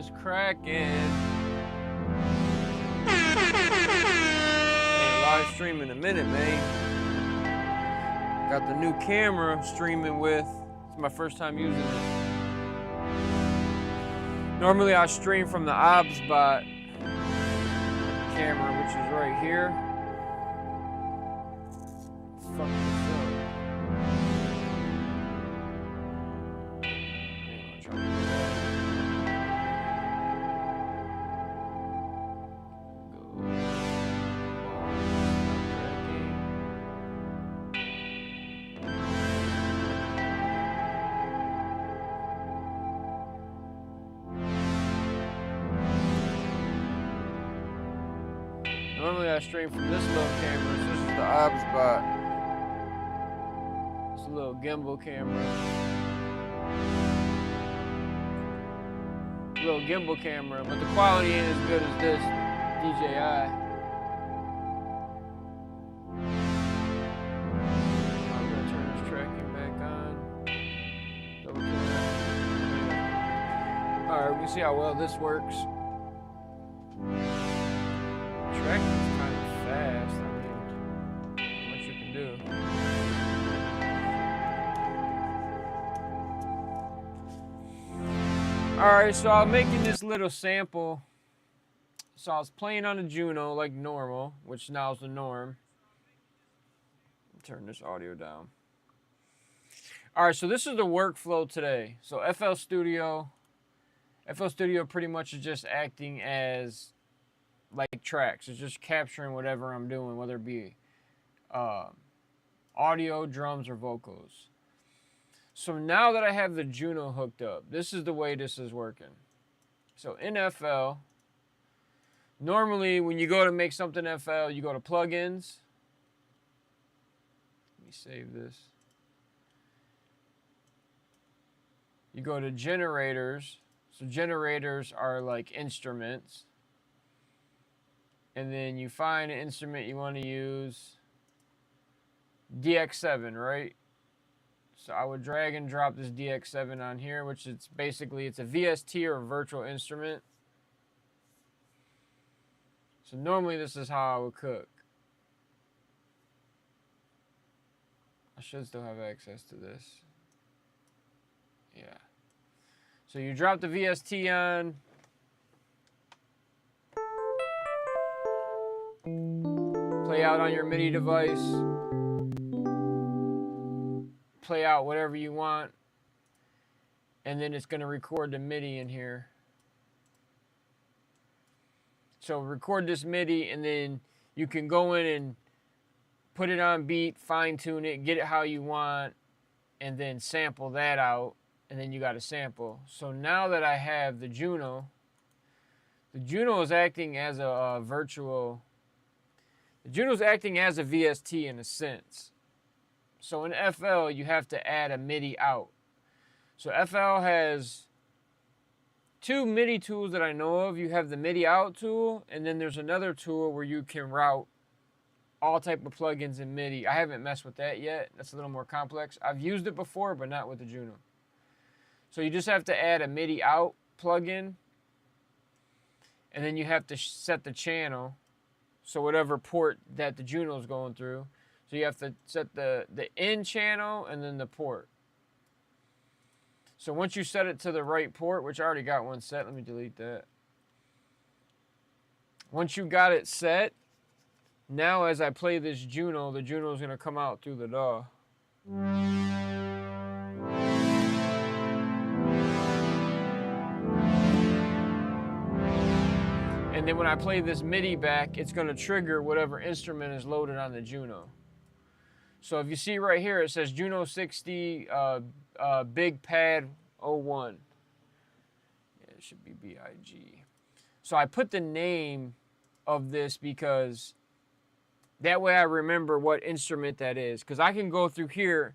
is cracking? Live stream in a minute, man. Got the new camera streaming with. It's my first time using it. Normally I stream from the OBSBot camera, which is right here. Fuck this up. Normally I stream from this little camera, so this is the OBSBot. It's a little gimbal camera. Little gimbal camera, but the quality ain't as good as this DJI. I'm gonna turn this tracking back on. Double tap. Alright, we can see how well this works. Tracking's kind of fast. I mean, not much you can do. Alright, so I'm making this little sample. So I was playing on a Juno like normal, which now is the norm. Turn this audio down. Alright, so this is the workflow today. So FL Studio pretty much is just acting as like tracks. It's just capturing whatever I'm doing, whether it be audio, drums, or vocals. So now that I have the Juno hooked up, this is the way this is working. So in FL, normally when you go to make something FL, you go to plugins. Let me save this. You go to generators. So generators are like instruments. And then you find an instrument you want to use. DX7, right? So I would drag and drop this DX7 on here, which it's basically, it's a VST or a virtual instrument. So normally this is how I would cook. I should still have access to this. Yeah. So you drop the VST on. Play out on your MIDI device. Play out whatever you want. And then it's going to record the MIDI in here. So record this MIDI and then you can go in and put it on beat, fine tune it, get it how you want, and then sample that out. And then you got a sample. So now that I have the Juno is acting as a virtual. The Juno's acting as a VST in a sense. So in FL, you have to add a MIDI out. So FL has two MIDI tools that I know of. You have the MIDI out tool, and then there's another tool where you can route all type of plugins in MIDI. I haven't messed with that yet. That's a little more complex. I've used it before, but not with the Juno. So you just have to add a MIDI out plugin, and then you have to set the channel. So whatever port that the Juno is going through. So you have to set the in channel and then the port. So once you set it to the right port, which I already got one set, let me delete that. Once you got it set, now as I play this Juno, the Juno is going to come out through the DAW. And then when I play this MIDI back, it's going to trigger whatever instrument is loaded on the Juno. So if you see right here, it says Juno 60 Big Pad 01. Yeah, it should be BIG. So I put the name of this because that way I remember what instrument that is. Because I can go through here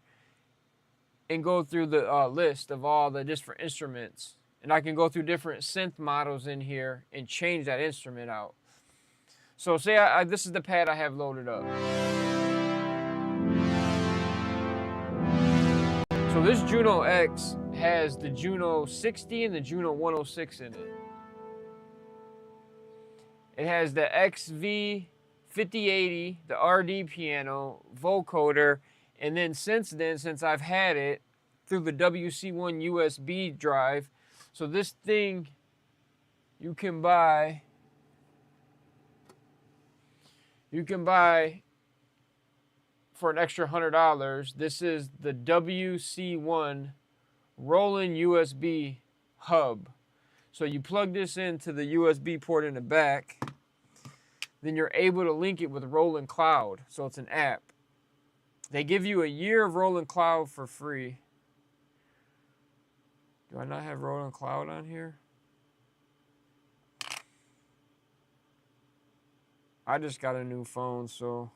and go through the list of all the different instruments. And I can go through different synth models in here and change that instrument out. So say this is the pad I have loaded up. So this Juno X has the Juno 60 and the Juno 106 in it. It has the XV5080, the RD piano, vocoder, and then since I've had it, through the WC1 USB drive. So this thing you can buy for an extra $100. This is the WC1 Roland USB hub. So you plug this into the USB port in the back, then you're able to link it with Roland Cloud. So it's an app. They give you a year of Roland Cloud for free. Do I not have Roland Cloud on here? I just got a new phone, so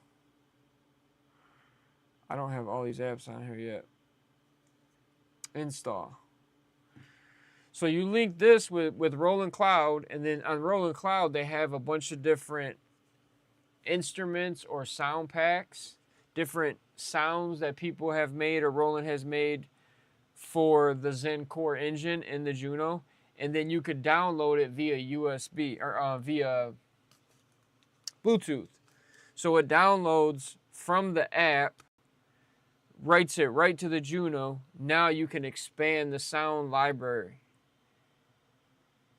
I don't have all these apps on here yet. Install. So you link this with Roland Cloud, and then on Roland Cloud, they have a bunch of different instruments or sound packs, different sounds that people have made or Roland has made for the Zen Core engine in the Juno. And then you could download it via USB or via Bluetooth. So it downloads from the app, writes it right to the Juno. Now you can expand the sound library.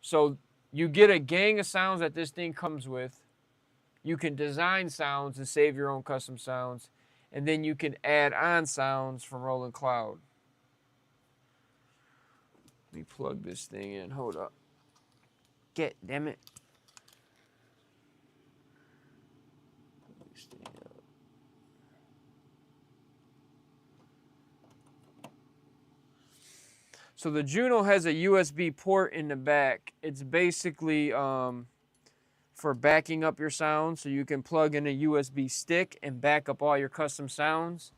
So you get a gang of sounds that this thing comes with. You can design sounds and save your own custom sounds. And then you can add on sounds from Roland Cloud. Let me plug this thing in. Hold up. Get, damn it. So the Juno has a USB port in the back. It's basically for backing up your sound, so you can plug in a USB stick and back up all your custom sounds.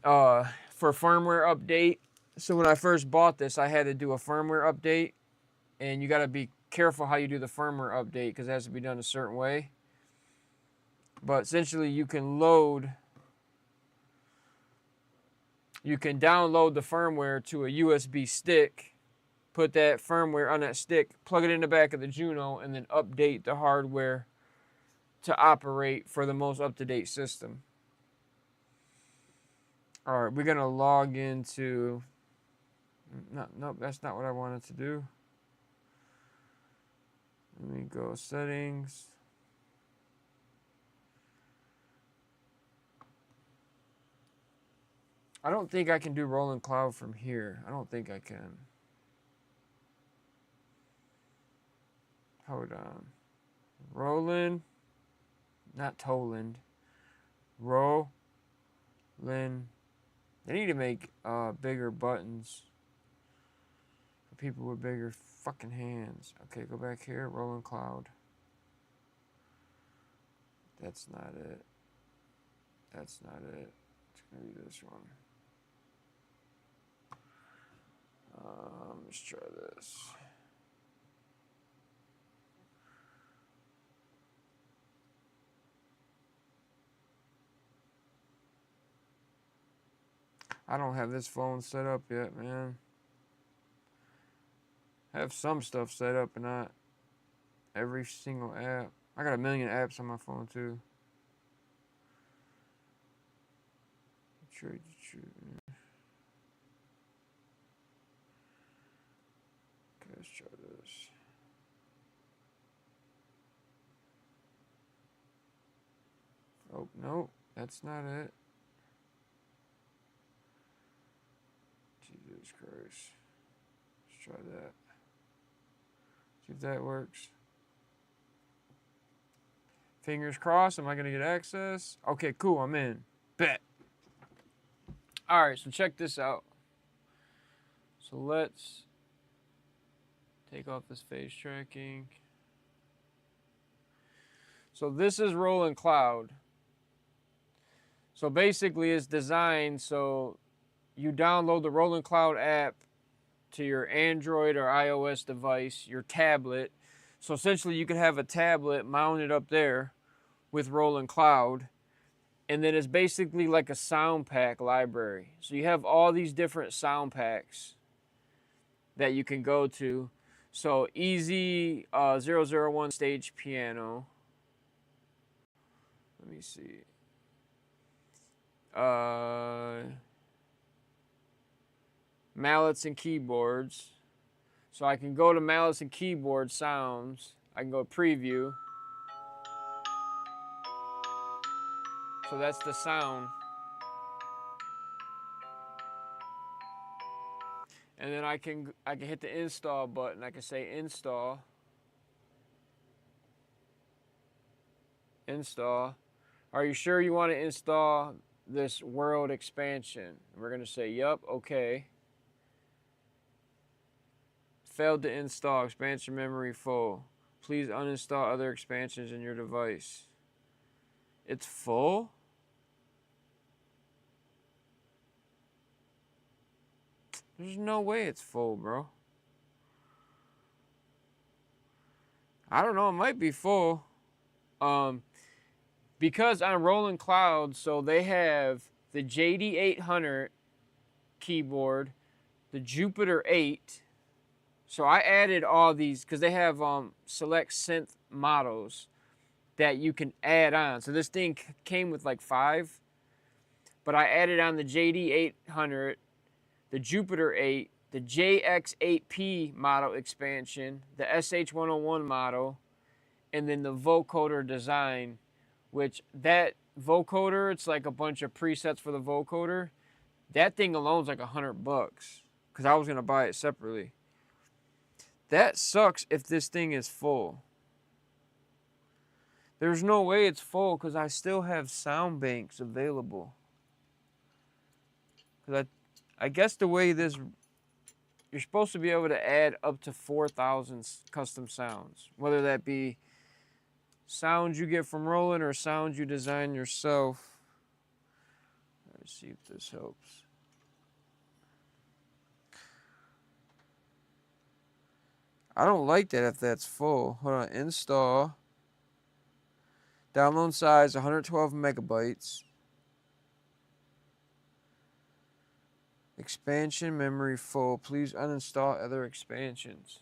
For firmware update. So when I first bought this, I had to do a firmware update, and you got to be careful how you do the firmware update because it has to be done a certain way. But essentially, you can download the firmware to a USB stick, put that firmware on that stick, plug it in the back of the Juno, and then update the hardware to operate for the most up-to-date system. All right, we're going to log into... Nope, that's not what I wanted to do. Let me go settings. I don't think I can do Roland Cloud from here. I don't think I can. Hold on. Roland, not Toland. Roland. They need to make bigger buttons for people with bigger fucking hands. Okay, go back here. Roland Cloud. That's not it. That's not it. It's gonna be this one. Let's try this. I don't have this phone set up yet, man. I have some stuff set up, but not every single app. I got a million apps on my phone, too. Okay, let's try this. Oh, no, that's not it. Jesus Christ. Let's try that. See if that works. Fingers crossed. Am I going to get access? Okay, cool. I'm in. Bet. All right, so check this out. So let's take off this face tracking. So this is Roland Cloud. So basically it's designed so you download the Roland Cloud app to your Android or iOS device, your tablet. So essentially you could have a tablet mounted up there with Roland Cloud, and then it's basically like a sound pack library. So you have all these different sound packs that you can go to. So easy 001 stage piano. Let me see. Mallets and keyboards. So I can go to mallets and keyboard sounds. I can go preview. So that's the sound. And then I can hit the install button. I can say install. Install. Are you sure you want to install this world expansion? We're going to say, yup, okay. Failed to install, expansion memory full. Please uninstall other expansions in your device. It's full? There's no way it's full, bro. I don't know, it might be full. Because I'm rolling clouds, so they have the JD800 keyboard, the Jupiter 8. So I added all these because they have select synth models that you can add on. So this thing came with like 5, but I added on the JD800, the Jupiter 8, the JX8P model expansion, the SH101 model, and then the vocoder design, which that vocoder, it's like a bunch of presets for the vocoder. That thing alone is like $100 because I was going to buy it separately. That sucks if this thing is full. There's no way it's full because I still have sound banks available. Because I guess the way this, you're supposed to be able to add up to 4,000 custom sounds, whether that be sounds you get from rolling or sounds you design yourself. Let's see if this helps. I don't like that if that's full. Hold on, install. Download size 112 megabytes. Expansion memory full. Please uninstall other expansions.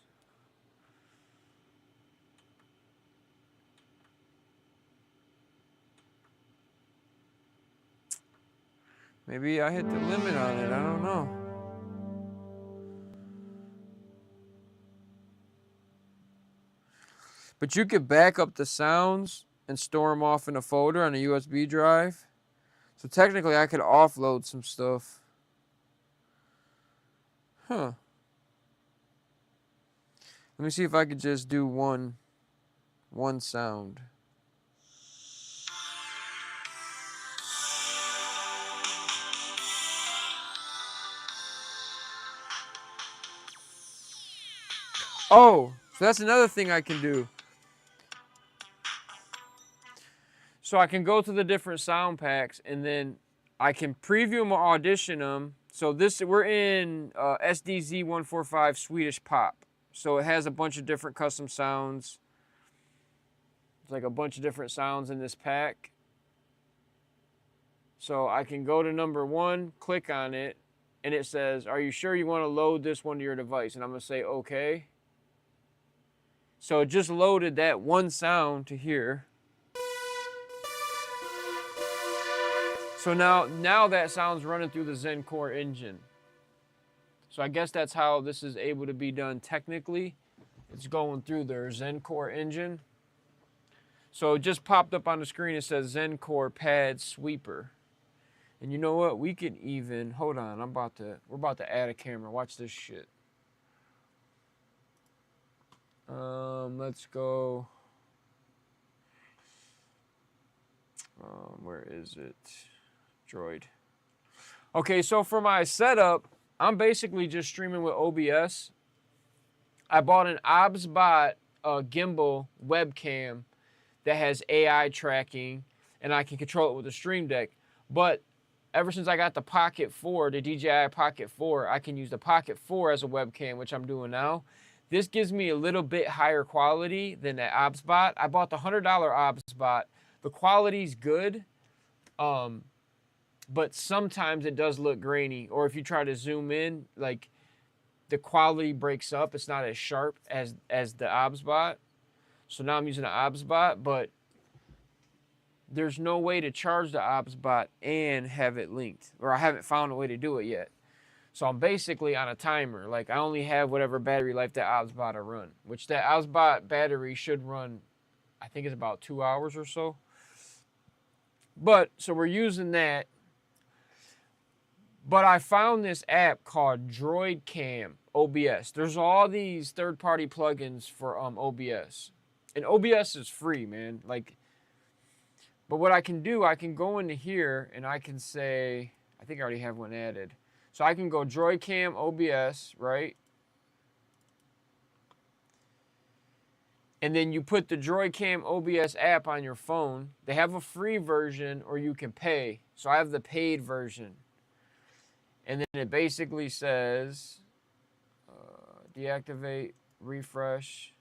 Maybe I hit the limit on it. I don't know. But you could back up the sounds and store them off in a folder on a USB drive. So technically I could offload some stuff. Huh. Let me see if I could just do one sound. Oh, so that's another thing I can do. So I can go to the different sound packs and then I can preview them or audition them. So we're in SDZ 145 Swedish pop. So it has a bunch of different custom sounds. It's like a bunch of different sounds in this pack. So I can go to number 1, click on it, and it says, are you sure you want to load this one to your device? And I'm going to say, okay. So it just loaded that one sound to here. So now that sound's running through the ZenCore engine. So I guess that's how this is able to be done technically. It's going through their ZenCore engine. So it just popped up on the screen. It says ZenCore Pad Sweeper. And you know what? We can even, hold on, we're about to add a camera. Watch this shit. Let's go. Where is it? Droid. Okay, so for my setup, I'm basically just streaming with OBS. I bought an OBSBot gimbal webcam that has AI tracking, and I can control it with a Stream Deck. But ever since I got the Pocket 4, the DJI Pocket 4, I can use the Pocket 4 as a webcam, which I'm doing now. This gives me a little bit higher quality than the OBSBot. I bought the $100 OBSBot. The quality's good, but sometimes it does look grainy. Or if you try to zoom in, like the quality breaks up. It's not as sharp as the OBSBot. So now I'm using an OBSBot, but there's no way to charge the OBSBot and have it linked, or I haven't found a way to do it yet. So I'm basically on a timer. Like I only have whatever battery life that OBSBot will run, which that OBSBot battery should run, I think it's about 2 hours or so. But so we're using that. But I found this app called Droid Cam OBS. There's all these third-party plugins for OBS, and OBS is free, man. Like, but what I can do, I can go into here and I can say, I think I already have one added. So I can go Droid Cam OBS, right? And then you put the Droid Cam OBS app on your phone. They have a free version or you can pay. So I have the paid version. And then it basically says, deactivate, refresh,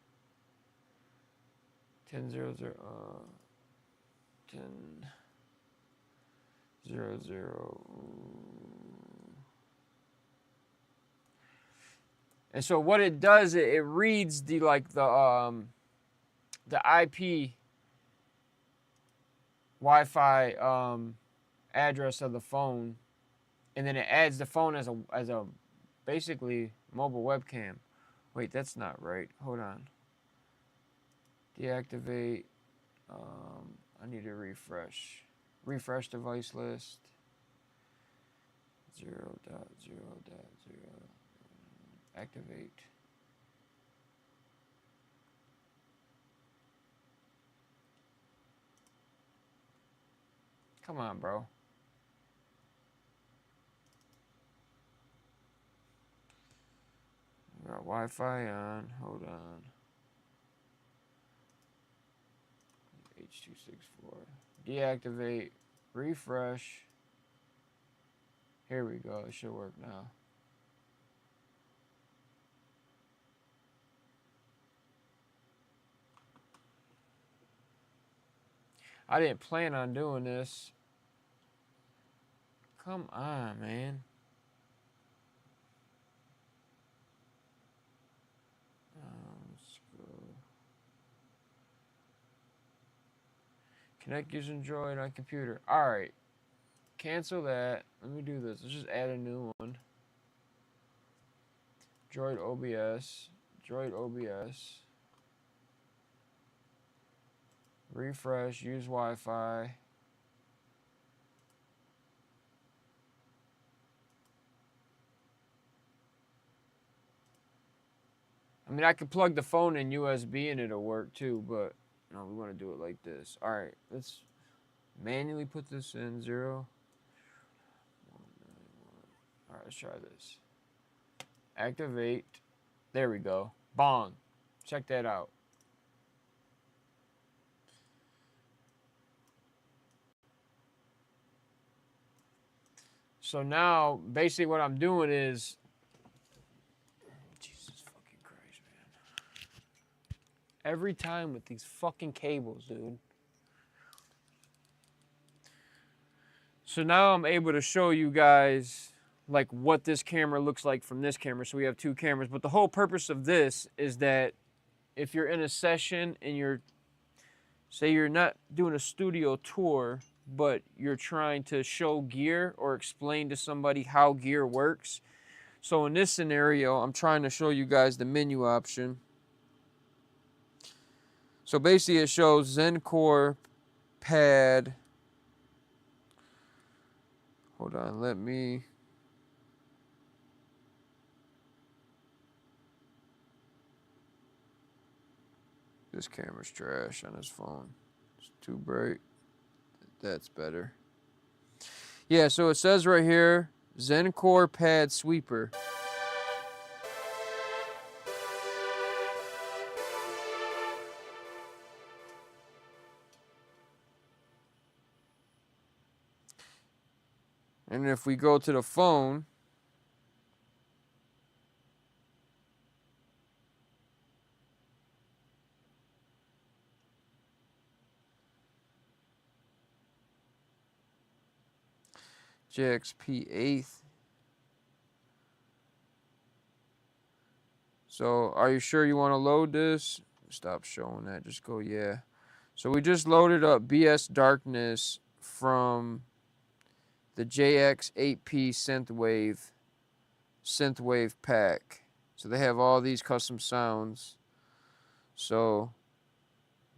10.00, 10.00. And so what it does, it reads the IP Wi-Fi address of the phone, and then it adds the phone as a basically mobile webcam. Wait, that's not right. Hold on. Deactivate. I need to refresh. Refresh device list. 0.0.0. Activate. Come on, bro. Got Wi-Fi on. Hold on. H.264. Deactivate. Refresh. Here we go. It should work now. I didn't plan on doing this. Come on, man. Connect using Droid on computer. All right. Cancel that. Let me do this. Let's just add a new one. Droid OBS. Droid OBS. Refresh. Use Wi-Fi. I mean, I could plug the phone in USB and it'll work too, but no, we want to do it like this. All right, let's manually put this in 0. 191. All right, let's try this. Activate. There we go. Bong. Check that out. So now, basically what I'm doing is, Jesus fucking Christ, man. Every time with these fucking cables, dude. So now I'm able to show you guys like what this camera looks like from this camera. So we have 2 cameras, but the whole purpose of this is that if you're in a session and say you're not doing a studio tour, but you're trying to show gear or explain to somebody how gear works. So in this scenario, I'm trying to show you guys the menu option. So basically it shows Zencore pad. Hold on, this camera's trash on his phone. It's too bright. That's better. Yeah, so it says right here, Zencore pad sweeper. And if we go to the phone, JXP 8th. So are you sure you want to load this? Stop showing that. Just go, yeah. So we just loaded up BS Darkness from the JX8P synthwave pack. So they have all these custom sounds. So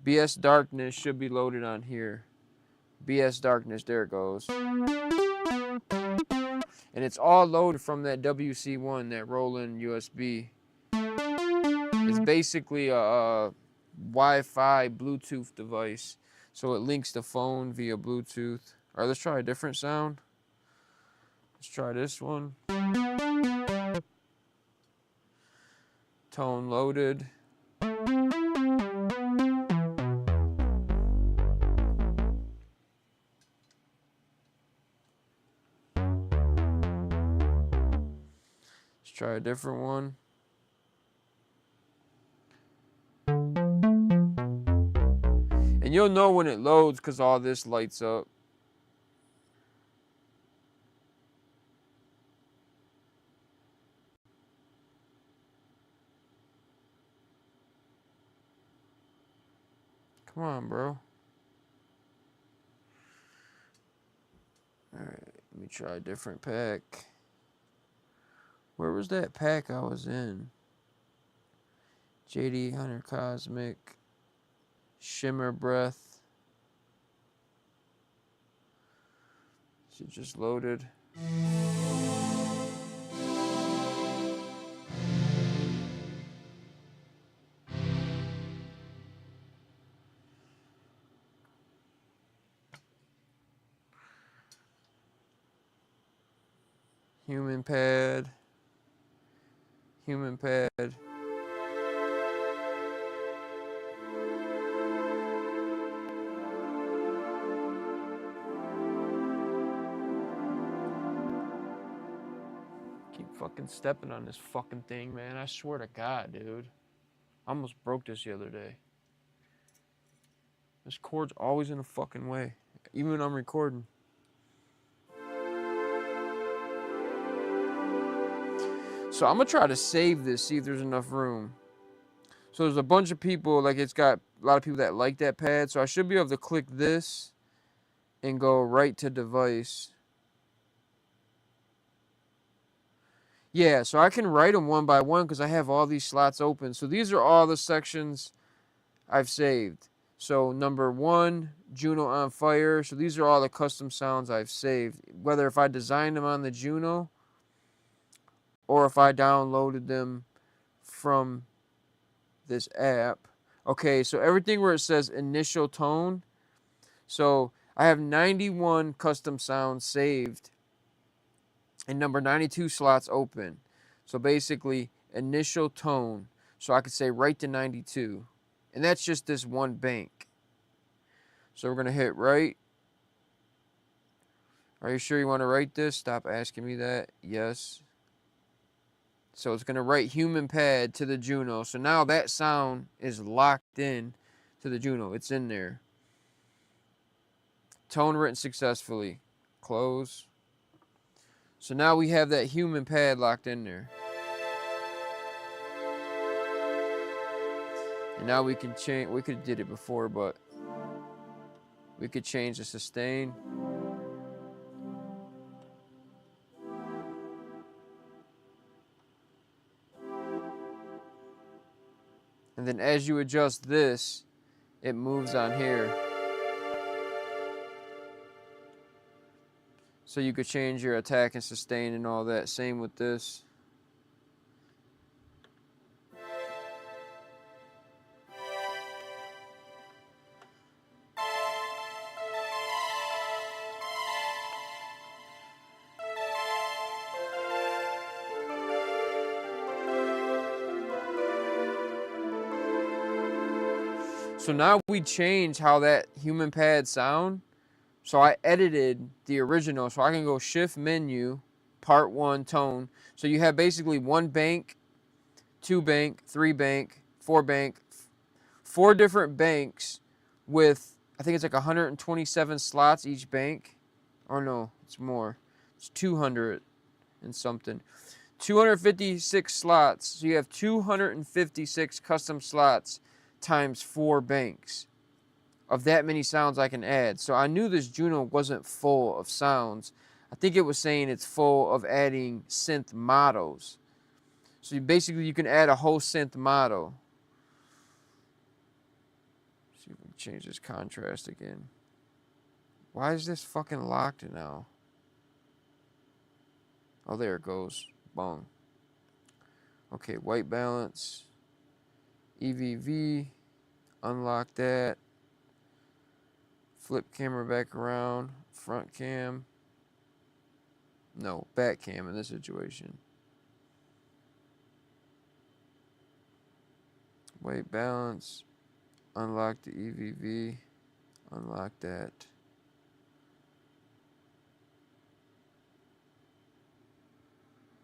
BS Darkness should be loaded on here. BS Darkness, there it goes. And it's all loaded from that WC1, that Roland USB. It's basically a Wi-Fi Bluetooth device. So it links the phone via Bluetooth. All right, let's try a different sound. Let's try this one. Tone loaded. Let's try a different one. And you'll know when it loads because all this lights up. Come on, bro. All right, let me try a different pack. Where was that pack I was in? JD Hunter Cosmic. Shimmer Breath. Is it just loaded? Human pad. Human pad. Keep fucking stepping on this fucking thing, man. I swear to God, dude. I almost broke this the other day. This cord's always in the fucking way, even when I'm recording. So I'm gonna try to save this, see if there's enough room. So there's a bunch of people, like it's got a lot of people that like that pad. So I should be able to click this and go right to device. Yeah, so I can write them one by one because I have all these slots open. So these are all the sections I've saved. So number 1, Juno on Fire. So these are all the custom sounds I've saved. Whether if I designed them on the Juno or if I downloaded them from this app. Okay, so everything where it says initial tone. So I have 91 custom sounds saved and number 92 slots open. So basically initial tone. So I could say write to 92. And that's just this one bank. So we're going to hit write. Are you sure you want to write this? Stop asking me that. Yes. So it's going to write human pad to the Juno. So now that sound is locked in to the Juno. It's in there. Tone written successfully. Close. So now we have that human pad locked in there. And now we can change. We could have did it before, but we could change the sustain. And then as you adjust this, it moves on here. So you could change your attack and sustain and all that. Same with this. So now we change how that human pad sound. So I edited the original. So I can go shift menu, part 1, tone. So you have basically 1 bank, 2 bank, 3 bank, 4 bank, 4 different banks with, I think it's like 127 slots each bank. Or no, it's more. It's 200 and something. 256 slots. So you have 256 custom slots times 4 banks of that many sounds I can add. So I knew this Juno wasn't full of sounds. I think it was saying it's full of adding synth models. So basically you can add a whole synth model. Let's see if we can change this contrast again. Why is this fucking locked now? Oh, there it goes. Boom. Okay, white balance. EVV. Unlock that. Flip camera back around. Front cam. No, back cam in this situation. White balance. Unlock the EVV. Unlock that.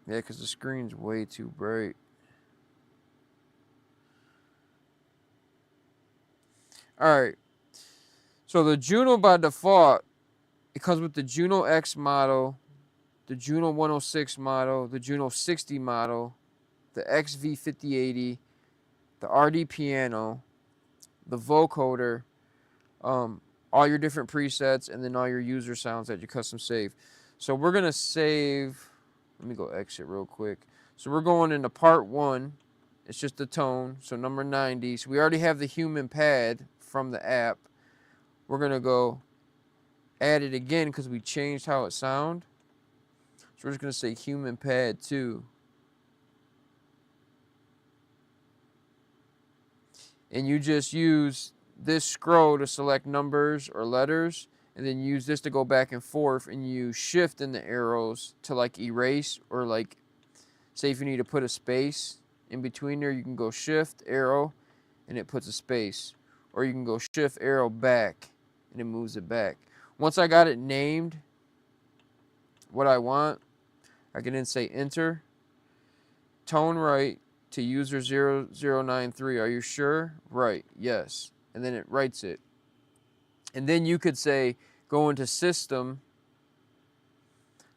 Yeah, because the screen's way too bright. Alright. So the Juno by default, it comes with the Juno X model, the Juno 106 model, the Juno 60 model, the XV5080, the RD piano, the vocoder, all your different presets, and then all your user sounds that you custom save. So we're going to save... Let me go exit real quick. So we're going into part 1. It's just the tone. So number 90. So we already have the human pad from the app. We're going to go add it again because we changed how it sound. So we're just going to say human pad 2. And you just use this scroll to select numbers or letters. And then use this to go back and forth, and you shift in the arrows to like erase, or like say if you need to put a space in between there, you can go shift arrow and it puts a space, or you can go shift arrow back and it moves it back. Once I got it named what I want, I can then say enter, tone right to user 0093. Are you sure? Right, yes. And then it writes it. And then you could say, go into system.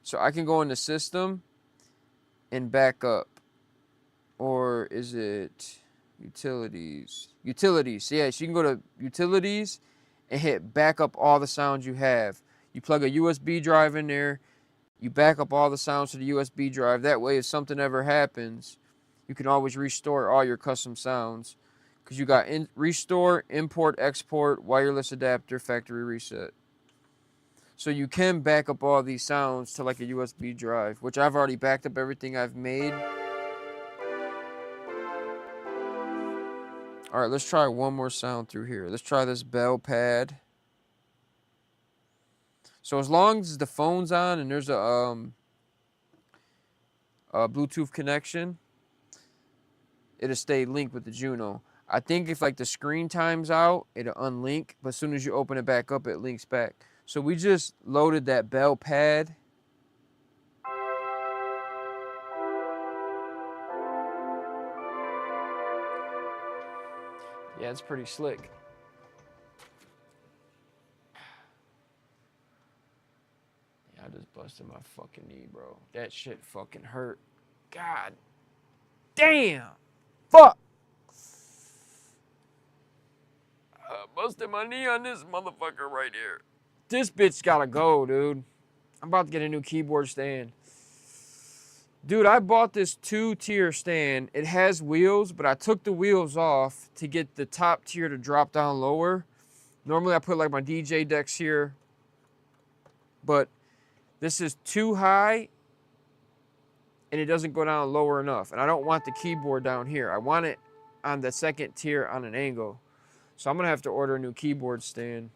So I can go into system and back up. Or is it utilities? Utilities. Yeah, so you can go to utilities and hit back up all the sounds you have. You plug a USB drive in there. You back up all the sounds to the USB drive. That way, if something ever happens, you can always restore all your custom sounds. Because you got restore, import, export, wireless adapter, factory reset. So you can back up all these sounds to like a USB drive, which I've already backed up everything I've made. All right, let's try one more sound through here. Let's try this bell pad. So as long as the phone's on and there's a Bluetooth connection, it'll stay linked with the Juno. I think if like the screen times out, it'll unlink, but as soon as you open it back up, it links back. So we just loaded that bell pad. Yeah, it's pretty slick. Yeah, I just busted my fucking knee, bro. That shit fucking hurt. God damn. Fuck. Busted my knee on this motherfucker right here. This bitch gotta go, dude. I'm about to get a new keyboard stand. Dude, I bought this 2-tier stand. It has wheels, but I took the wheels off to get the top tier to drop down lower. Normally I put like my DJ decks here, but this is too high and it doesn't go down lower enough. And I don't want the keyboard down here. I want it on the second tier on an angle. So I'm gonna have to order a new keyboard stand.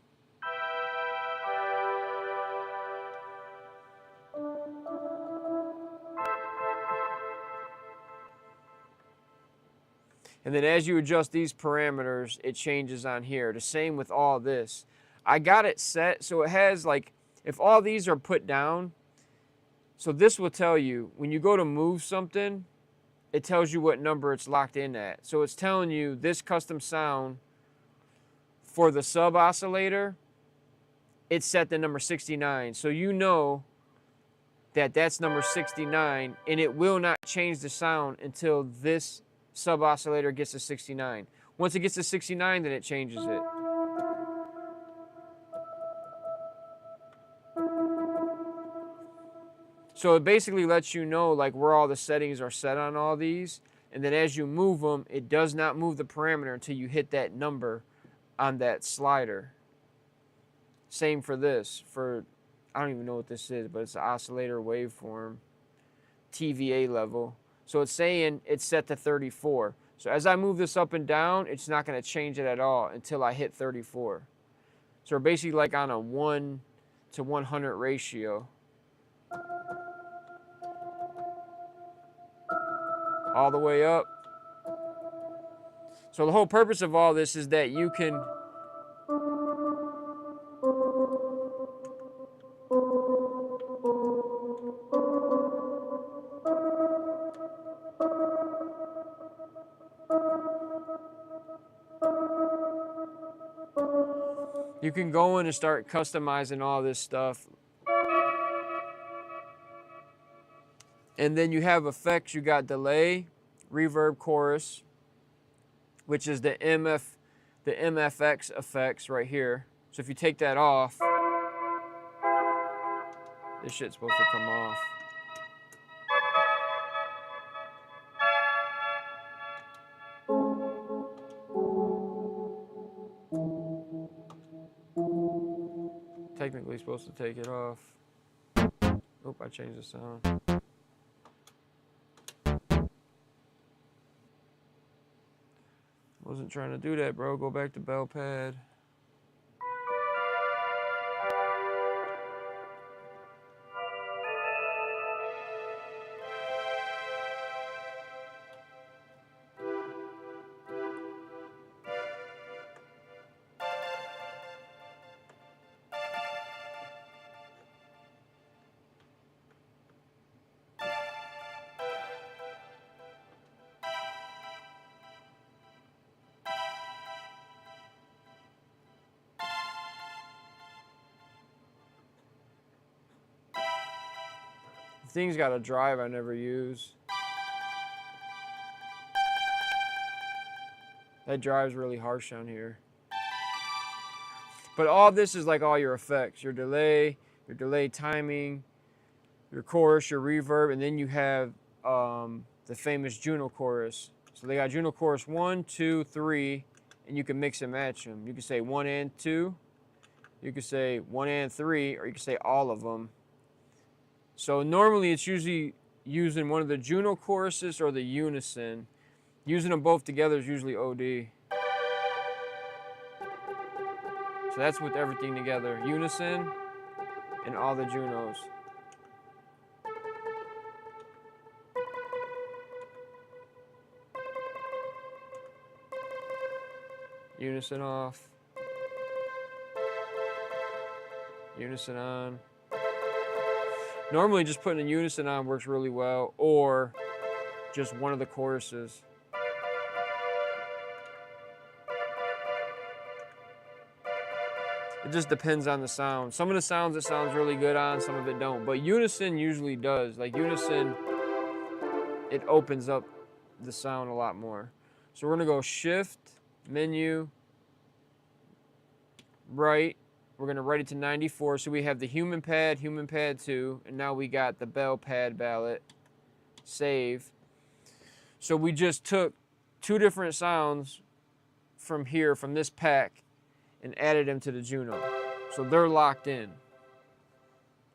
And then as you adjust these parameters, it changes on here. The same with all this. I got it set so it has like, if all these are put down, so this will tell you, when you go to move something, it tells you what number it's locked in at. So it's telling you this custom sound for the sub oscillator, it's set to number 69. So you know that's number 69, and it will not change the sound until this sub oscillator gets to 69. Once it gets to 69, then it changes it. So it basically lets you know like where all the settings are set on all these, and then as you move them, it does not move the parameter until you hit that number on that slider. Same for this. For, I don't even know what this is, but it's an oscillator waveform, TVA level. So it's saying it's set to 34. So as I move this up and down, it's not going to change it at all until I hit 34. So we're basically like on a 1 to 100 ratio. All the way up. So the whole purpose of all this is that you can go in and start customizing all this stuff. And then you have effects. You got delay, reverb, chorus, which is the MFX effects right here. So if you take that off, this shit's supposed to come off. Technically supposed to take it off. Oop, I changed the sound. Wasn't trying to do that, bro. Go back to bell pad. The thing's got a drive I never use. That drive's really harsh on here. But all this is like all your effects. Your delay timing, your chorus, your reverb, and then you have the famous Juno chorus. So they got Juno chorus 1, 2, 3, and you can mix and match them. You can say 1 and 2, you can say 1 and 3, or you can say all of them. So normally it's usually using one of the Juno choruses or the unison. Using them both together is usually OD. So that's with everything together. Unison and all the Junos. Unison off. Unison on. Normally just putting a unison on works really well, or just one of the choruses. It just depends on the sound. Some of the sounds it sounds really good on, some of it don't. But unison usually does. Like unison, it opens up the sound a lot more. So we're gonna go shift, menu, right. We're gonna write it to 94. So we have the human pad 2, and now we got the bell pad ballot, save. So we just took 2 different sounds from here, from this pack, and added them to the Juno. So they're locked in.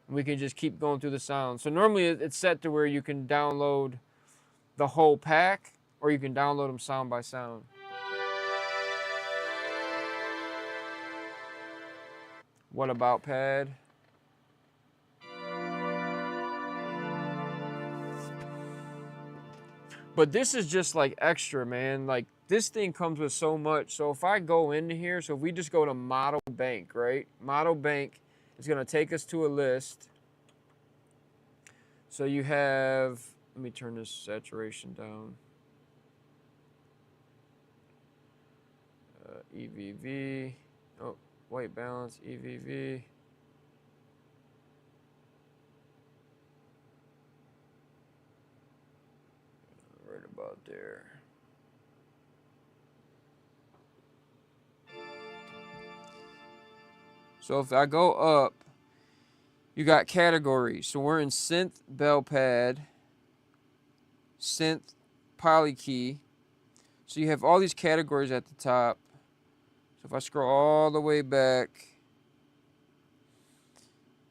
We can just keep going through the sounds. So normally it's set to where you can download the whole pack, or you can download them sound by sound. What about pad? But this is just like extra, man. Like this thing comes with so much. So if I go into here, so if we just go to model bank, right? Model bank is gonna take us to a list. So you have, let me turn this saturation down. EVV, oh, white balance, EVV. right about there. So if I go up, you got categories. So we're in synth bell pad, synth polykey. So you have all these categories at the top. So if I scroll all the way back,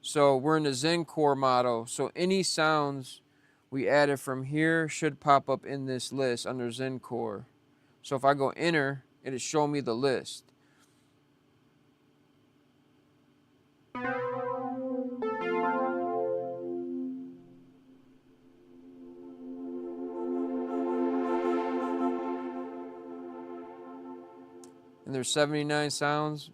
so we're in the Zen Core model. So any sounds we added from here should pop up in this list under Zen Core. So if I go enter, it'll show me the list. And there's 79 sounds.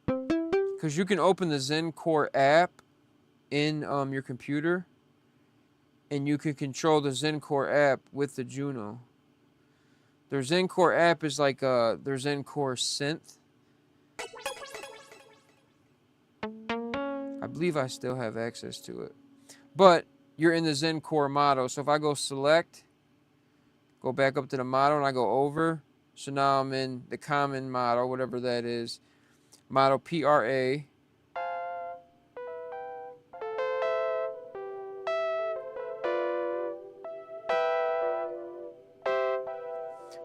Because you can open the Zen Core app in your computer, and you can control the Zen Core app with the Juno. Their Zen Core app is like their Zen Core synth. I believe I still have access to it. But you're in the Zen Core model. So if I go select, go back up to the model, and I go over. So now I'm in the common model, whatever that is. Model PRA.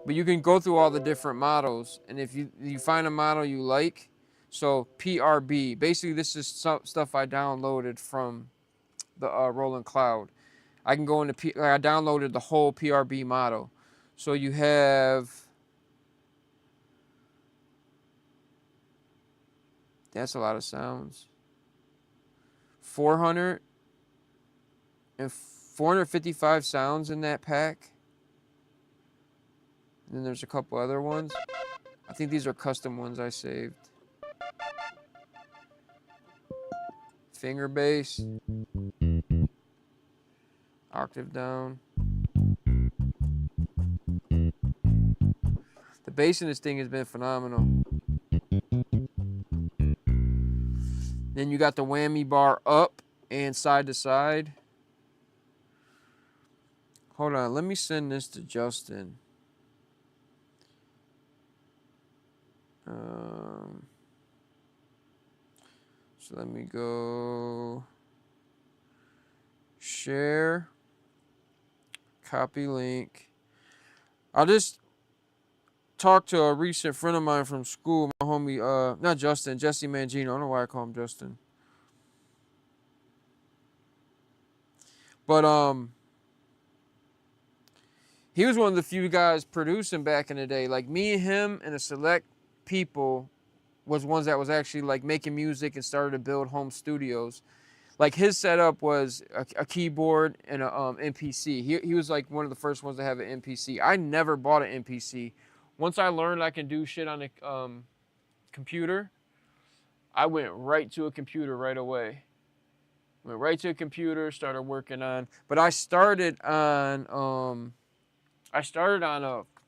But you can go through all the different models, and if you find a model you like, so PRB, basically this is stuff I downloaded from the Roland Cloud. I can go into I downloaded the whole PRB model. So you have, that's a lot of sounds. 455 sounds in that pack. And then there's a couple other ones. I think these are custom ones I saved. Finger bass. Octave down. The bass in this thing has been phenomenal. Then you got the whammy bar up and side to side. Hold on, let me send this to Justin. So let me go share, copy link. I'll just talk to a recent friend of mine from school, my homie, not Justin, Jesse Mangino. I don't know why I call him Justin. But he was one of the few guys producing back in the day. Like me and him and a select people was ones that was actually like making music and started to build home studios. Like his setup was a keyboard and a MPC. He was like one of the first ones to have an MPC. I never bought an MPC. Once I learned I can do shit on a computer, I went right to a computer right away. Went right to a computer, started working on. But I started on a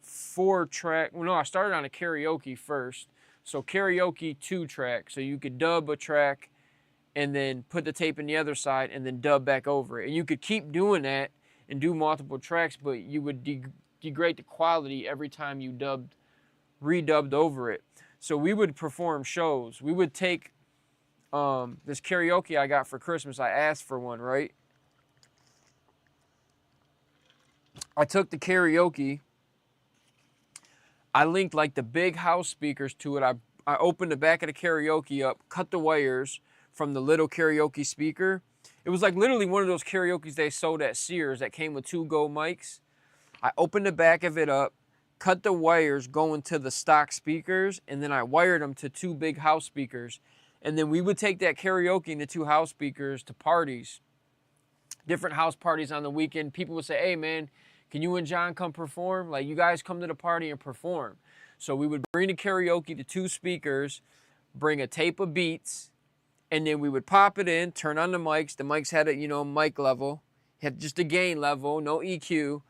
4-track. Well, no, I started on a karaoke first. So karaoke 2-track. So you could dub a track and then put the tape in the other side and then dub back over it. And you could keep doing that and do multiple tracks, but you would degrade the quality every time you redubbed over it. So we would perform shows. We would take this karaoke I got for Christmas. I asked for one, right? I took the karaoke. I linked like the big house speakers to it. I opened the back of the karaoke up, cut the wires from the little karaoke speaker. It was like literally one of those karaokes they sold at Sears that came with 2 Go mics. I opened the back of it up, cut the wires going to the stock speakers, and then I wired them to 2 big house speakers. And then we would take that karaoke and the 2 house speakers to parties, different house parties on the weekend. People would say, hey man, can you and John come perform? Like, you guys come to the party and perform. So we would bring the karaoke to 2 speakers, bring a tape of beats, and then we would pop it in, turn on the mics. The mics had a, mic level, had just a gain level, no EQ.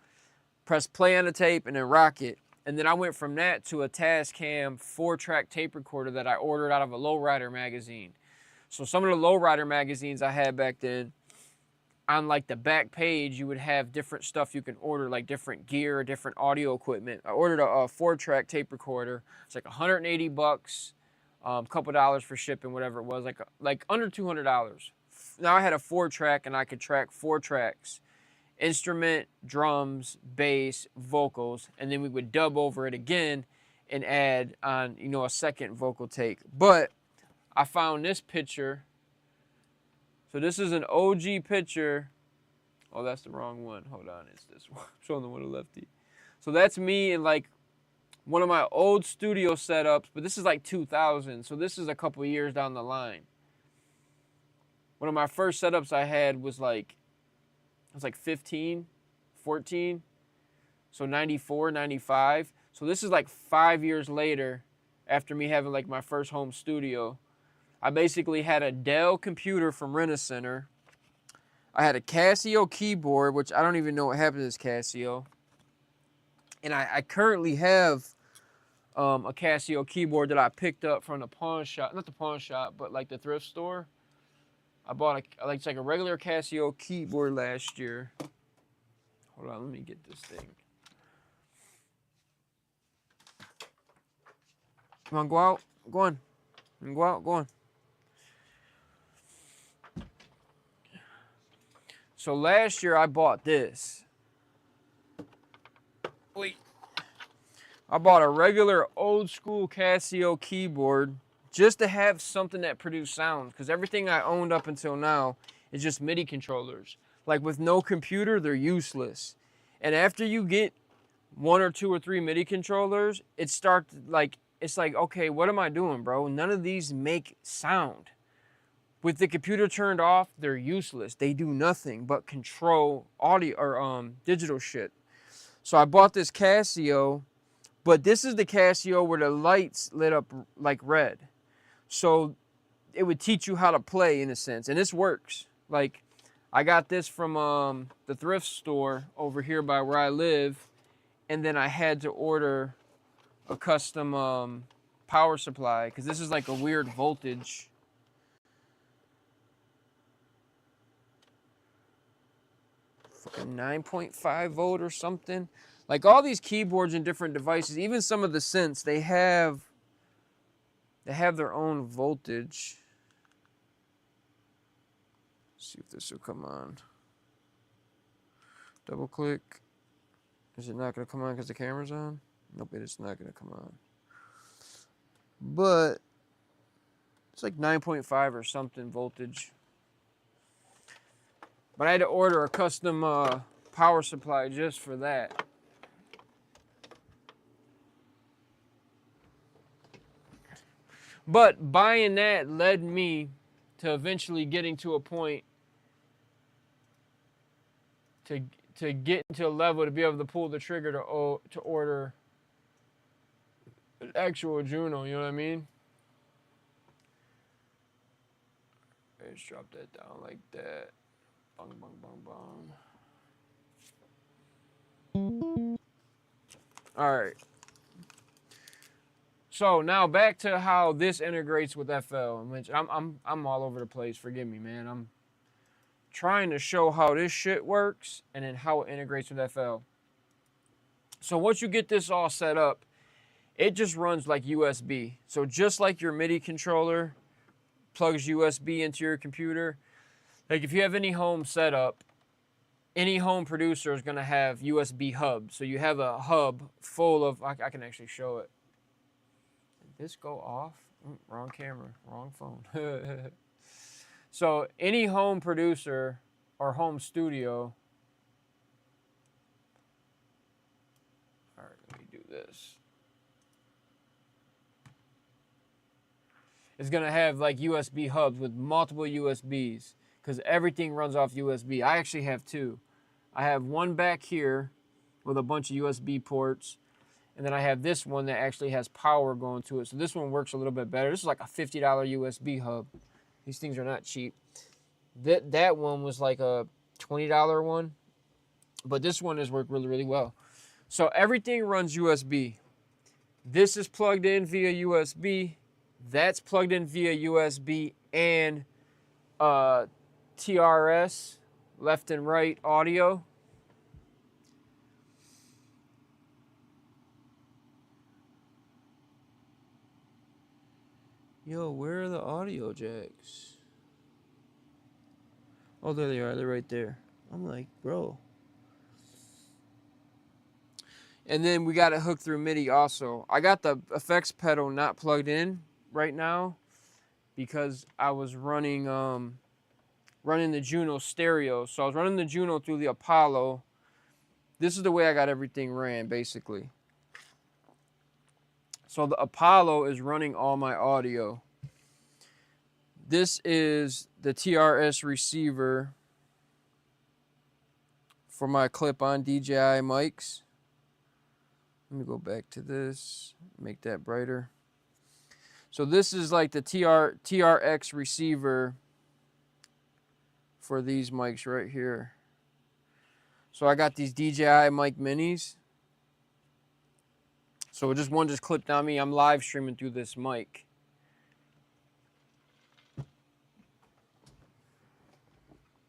Press play on the tape and then rock it. And then I went from that to a Tascam 4-track tape recorder that I ordered out of a Lowrider magazine. So some of the Lowrider magazines I had back then, on like the back page, you would have different stuff you can order, like different gear, different audio equipment. I ordered a 4-track tape recorder. It's like $180, a couple dollars for shipping, whatever it was, like under $200. Now I had a 4-track and I could track 4 tracks: instrument, drums, bass, vocals, and then we would dub over it again and add on, you know, a second vocal take. But I found this picture. So this is an OG picture. Oh, that's the wrong one. Hold on, it's this one. I'm showing the one to lefty. So that's me in like one of my old studio setups, but this is like 2000. So this is a couple years down the line. One of my first setups I had was like, it was like 15, 14. So 94, 95. So this is like 5 years later after me having like my first home studio. I basically had a Dell computer from Rent-A-Center. I had a Casio keyboard, which I don't even know what happened to this Casio. And I currently have a Casio keyboard that I picked up from the pawn shop. Not the pawn shop, but like the thrift store. I bought it's like a regular Casio keyboard last year. Hold on, let me get this thing. Come on, go out. Go on. Go out, go on. So last year I bought this. Wait. I bought a regular old school Casio keyboard just to have something that produced sounds, because everything I owned up until now is just MIDI controllers. Like with no computer, they're useless. And after you get 1 or 2 or 3 MIDI controllers, it's like, okay, what am I doing, bro? None of these make sound. With the computer turned off, they're useless. They do nothing but control audio or digital shit. So I bought this Casio, but this is the Casio where the lights lit up like red. So it would teach you how to play in a sense, and this works. Like, I got this from the thrift store over here by where I live, and then I had to order a custom power supply because this is like a weird voltage. Fucking 9.5 volt or something. Like all these keyboards and different devices, even some of the synths, they have their own voltage. Let's see if this will come on. Double click. Is it not going to come on because the camera's on? Nope, it's not going to come on. But it's like 9.5 or something voltage. But I had to order a custom power supply just for that. But buying that led me to eventually getting to a point to get into a level to be able to pull the trigger to order an actual Juno, you know what I mean? Let's drop that down like that. Bong, bong, bong, bong. All right. So now back to how this integrates with FL. Which I'm all over the place. Forgive me, man. I'm trying to show how this shit works and then how it integrates with FL. So once you get this all set up, it just runs like USB. So just like your MIDI controller plugs USB into your computer, like if you have any home setup, any home producer is going to have USB hubs. So you have a hub full of, I can actually show it. Did this go off? Wrong camera, wrong phone. So any home producer or home studio, all right, let me do this. It's going to have like USB hubs with multiple USBs because everything runs off USB. I actually have 2. I have one back here with a bunch of USB ports, and then I have this one that actually has power going to it. So this one works a little bit better. This is like a $50 USB hub. These things are not cheap. That one was like a $20 one, but this one has worked really, really well. So everything runs USB. This is plugged in via USB. That's plugged in via USB and TRS, left and right audio. Yo, where are the audio jacks? Oh, there they are. They're right there. I'm like, bro. And then we got it hooked through MIDI also. I got the effects pedal not plugged in right now because I was running the Juno stereo. So I was running the Juno through the Apollo. This is the way I got everything ran, basically. So the Apollo is running all my audio. This is the TRS receiver for my clip-on DJI mics. Let me go back to this, make that brighter. So this is like the TRX receiver for these mics right here. So I got these DJI mic minis. So one just clipped on me. I'm live streaming through this mic.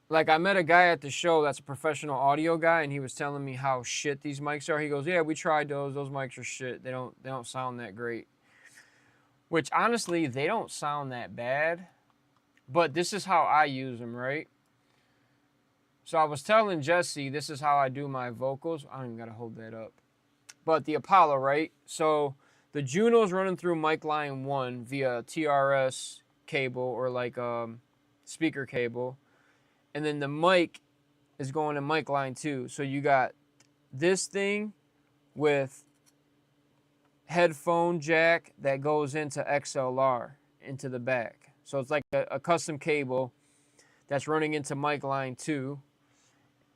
Like, I met a guy at the show that's a professional audio guy, and he was telling me how shit these mics are. He goes, yeah, we tried those. Those mics are shit. They don't sound that great. Which, honestly, they don't sound that bad. But this is how I use them, right? So I was telling Jesse, this is how I do my vocals. I don't even got to hold that up. But the Apollo, right? So the Juno's running through mic line 1 via TRS cable or like speaker cable. And then the mic is going to mic line 2. So you got this thing with headphone jack that goes into XLR, into the back. So it's like a custom cable that's running into mic line 2.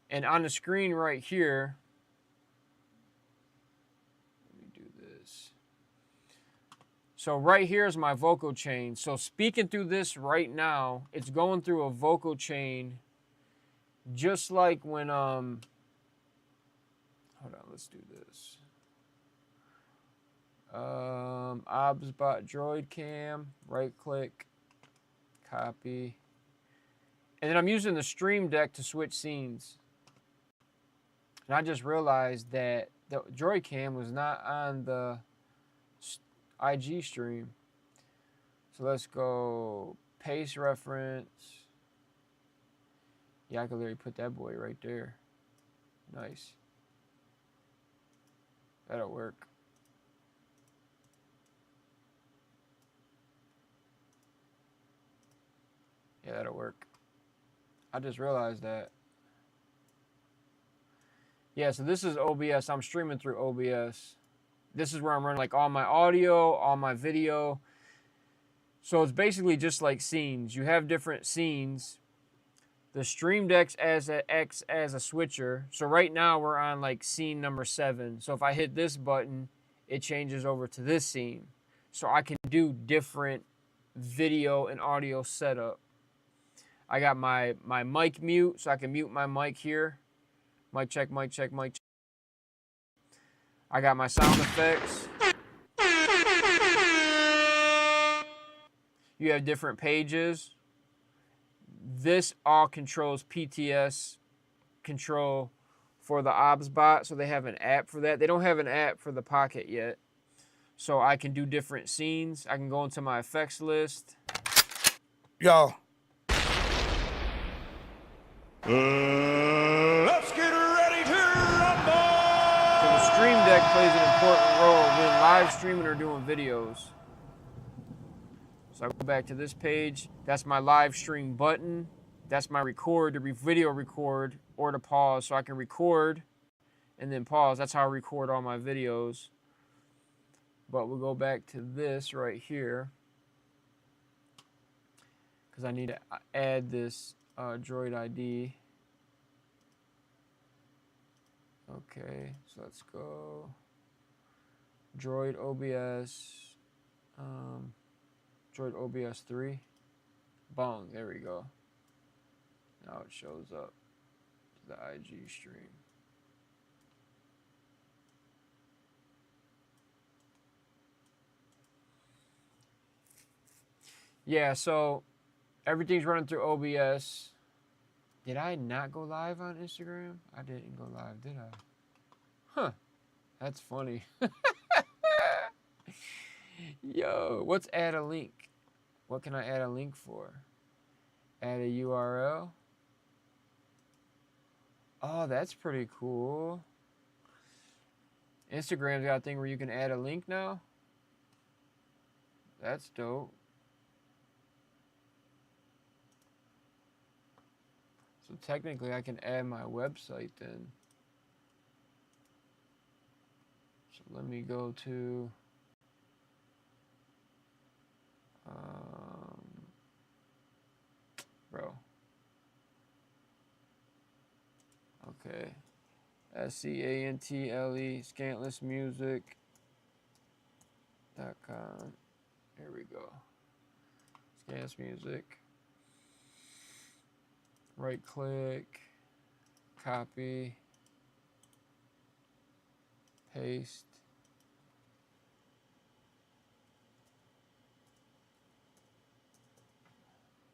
And on the screen right here, let me do this. So right here is my vocal chain. So speaking through this right now, it's going through a vocal chain just like when, hold on, let's do this. OBSBot Droid Cam, right click, copy. And then I'm using the Stream Deck to switch scenes. And I just realized that the Droid Cam was not on the IG stream. So let's go paste reference. Yeah, I could literally put that boy right there. Nice. That'll work. Yeah, that'll work. I just realized that. Yeah, so this is OBS. I'm streaming through OBS. This is where I'm running like all my audio, all my video. So it's basically just like scenes. You have different scenes. The Stream Deck acts as a switcher. So right now we're on like scene number 7. So if I hit this button, it changes over to this scene. So I can do different video and audio setup. I got my mic mute, so I can mute my mic here. Mic check, mic check, mic check. I got my sound effects. You have different pages. This all controls PTS control for the OBSBot, so they have an app for that. They don't have an app for the Pocket yet. So I can do different scenes. I can go into my effects list. Yo. Let's get ready to rumble! So the Stream Deck plays an important role when live streaming or doing videos. So I go back to this page. That's my live stream button. That's my record, to video record, or to pause. So I can record and then pause. That's how I record all my videos. But we'll go back to this right here, because I need to add this Droid ID. Okay, so let's go Droid OBS, Droid OBS 3. Boom, there we go. Now it shows up to the IG stream. Yeah, so everything's running through OBS. Did I not go live on Instagram? I didn't go live, did I? Huh. That's funny. Yo, what's add a link? What can I add a link for? Add a URL? Oh, that's pretty cool. Instagram's got a thing where you can add a link now. That's dope. So technically I can add my website then. So let me go to bro. Okay. Scantle, scantlessmusic.com. Here we go. Scantless Music. Right click. Copy. Paste.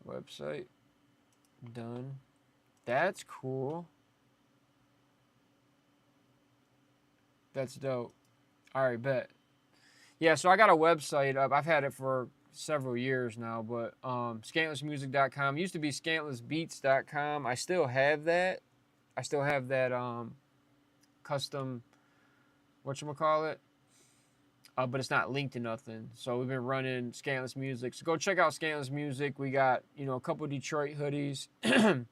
Website. Done. That's cool. That's dope. All right, bet. Yeah, so I got a website up. I've had it for several years now, but scantlessmusic.com. Used to be scantlessbeats.com. I still have that. I still have that custom, whatchamacallit? But it's not linked to nothing. So we've been running Scantless Music. So go check out Scantless Music. We got, a couple Detroit hoodies. A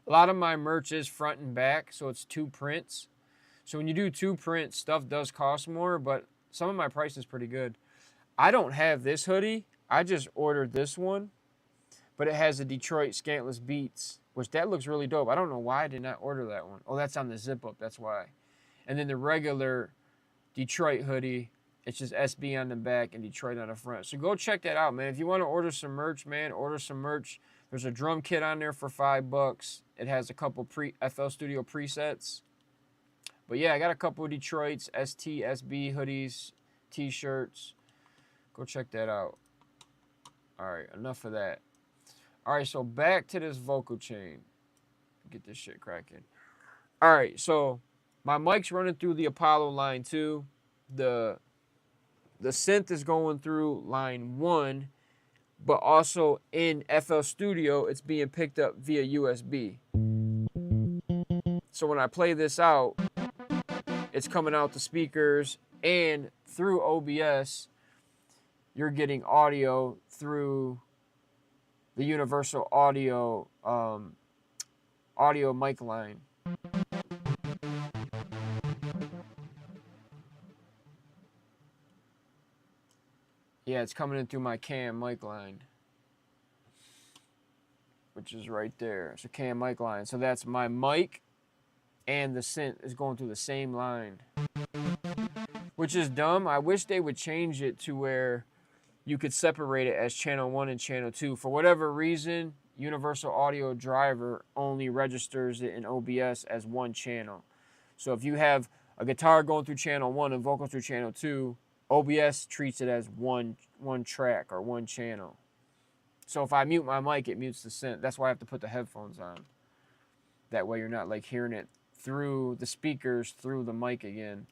lot of my merch is front and back, so it's 2 prints. So when you do 2 prints, stuff does cost more, but some of my price is pretty good. I don't have this hoodie. I just ordered this one, but it has the Detroit Scantless Beats, which that looks really dope. I don't know why I did not order that one. Oh, that's on the zip up. That's why. And then the regular Detroit hoodie, it's just SB on the back and Detroit on the front. So go check that out, man. If you want to order some merch, man, order some merch. There's a drum kit on there for $5. It has a couple FL Studio presets. But yeah, I got a couple of Detroit's ST, SB hoodies, t-shirts. Go check that out. All right, enough of that. All right, so back to this vocal chain. Get this shit cracking. All right, so my mic's running through the Apollo line 2. The synth is going through line 1, but also in FL Studio, it's being picked up via USB. So when I play this out, it's coming out the speakers, and through OBS, you're getting audio through the universal audio mic line. Yeah, it's coming in through my cam mic line, which is right there. So cam mic line. So that's my mic, and the synth is going through the same line, which is dumb. I wish they would change it to where you could separate it as channel 1 and channel 2. For whatever reason, Universal Audio Driver only registers it in OBS as one channel. So if you have a guitar going through channel 1 and vocals through channel 2, OBS treats it as one track or one channel. So if I mute my mic, it mutes the synth. That's why I have to put the headphones on. That way you're not like hearing it through the speakers, through the mic again.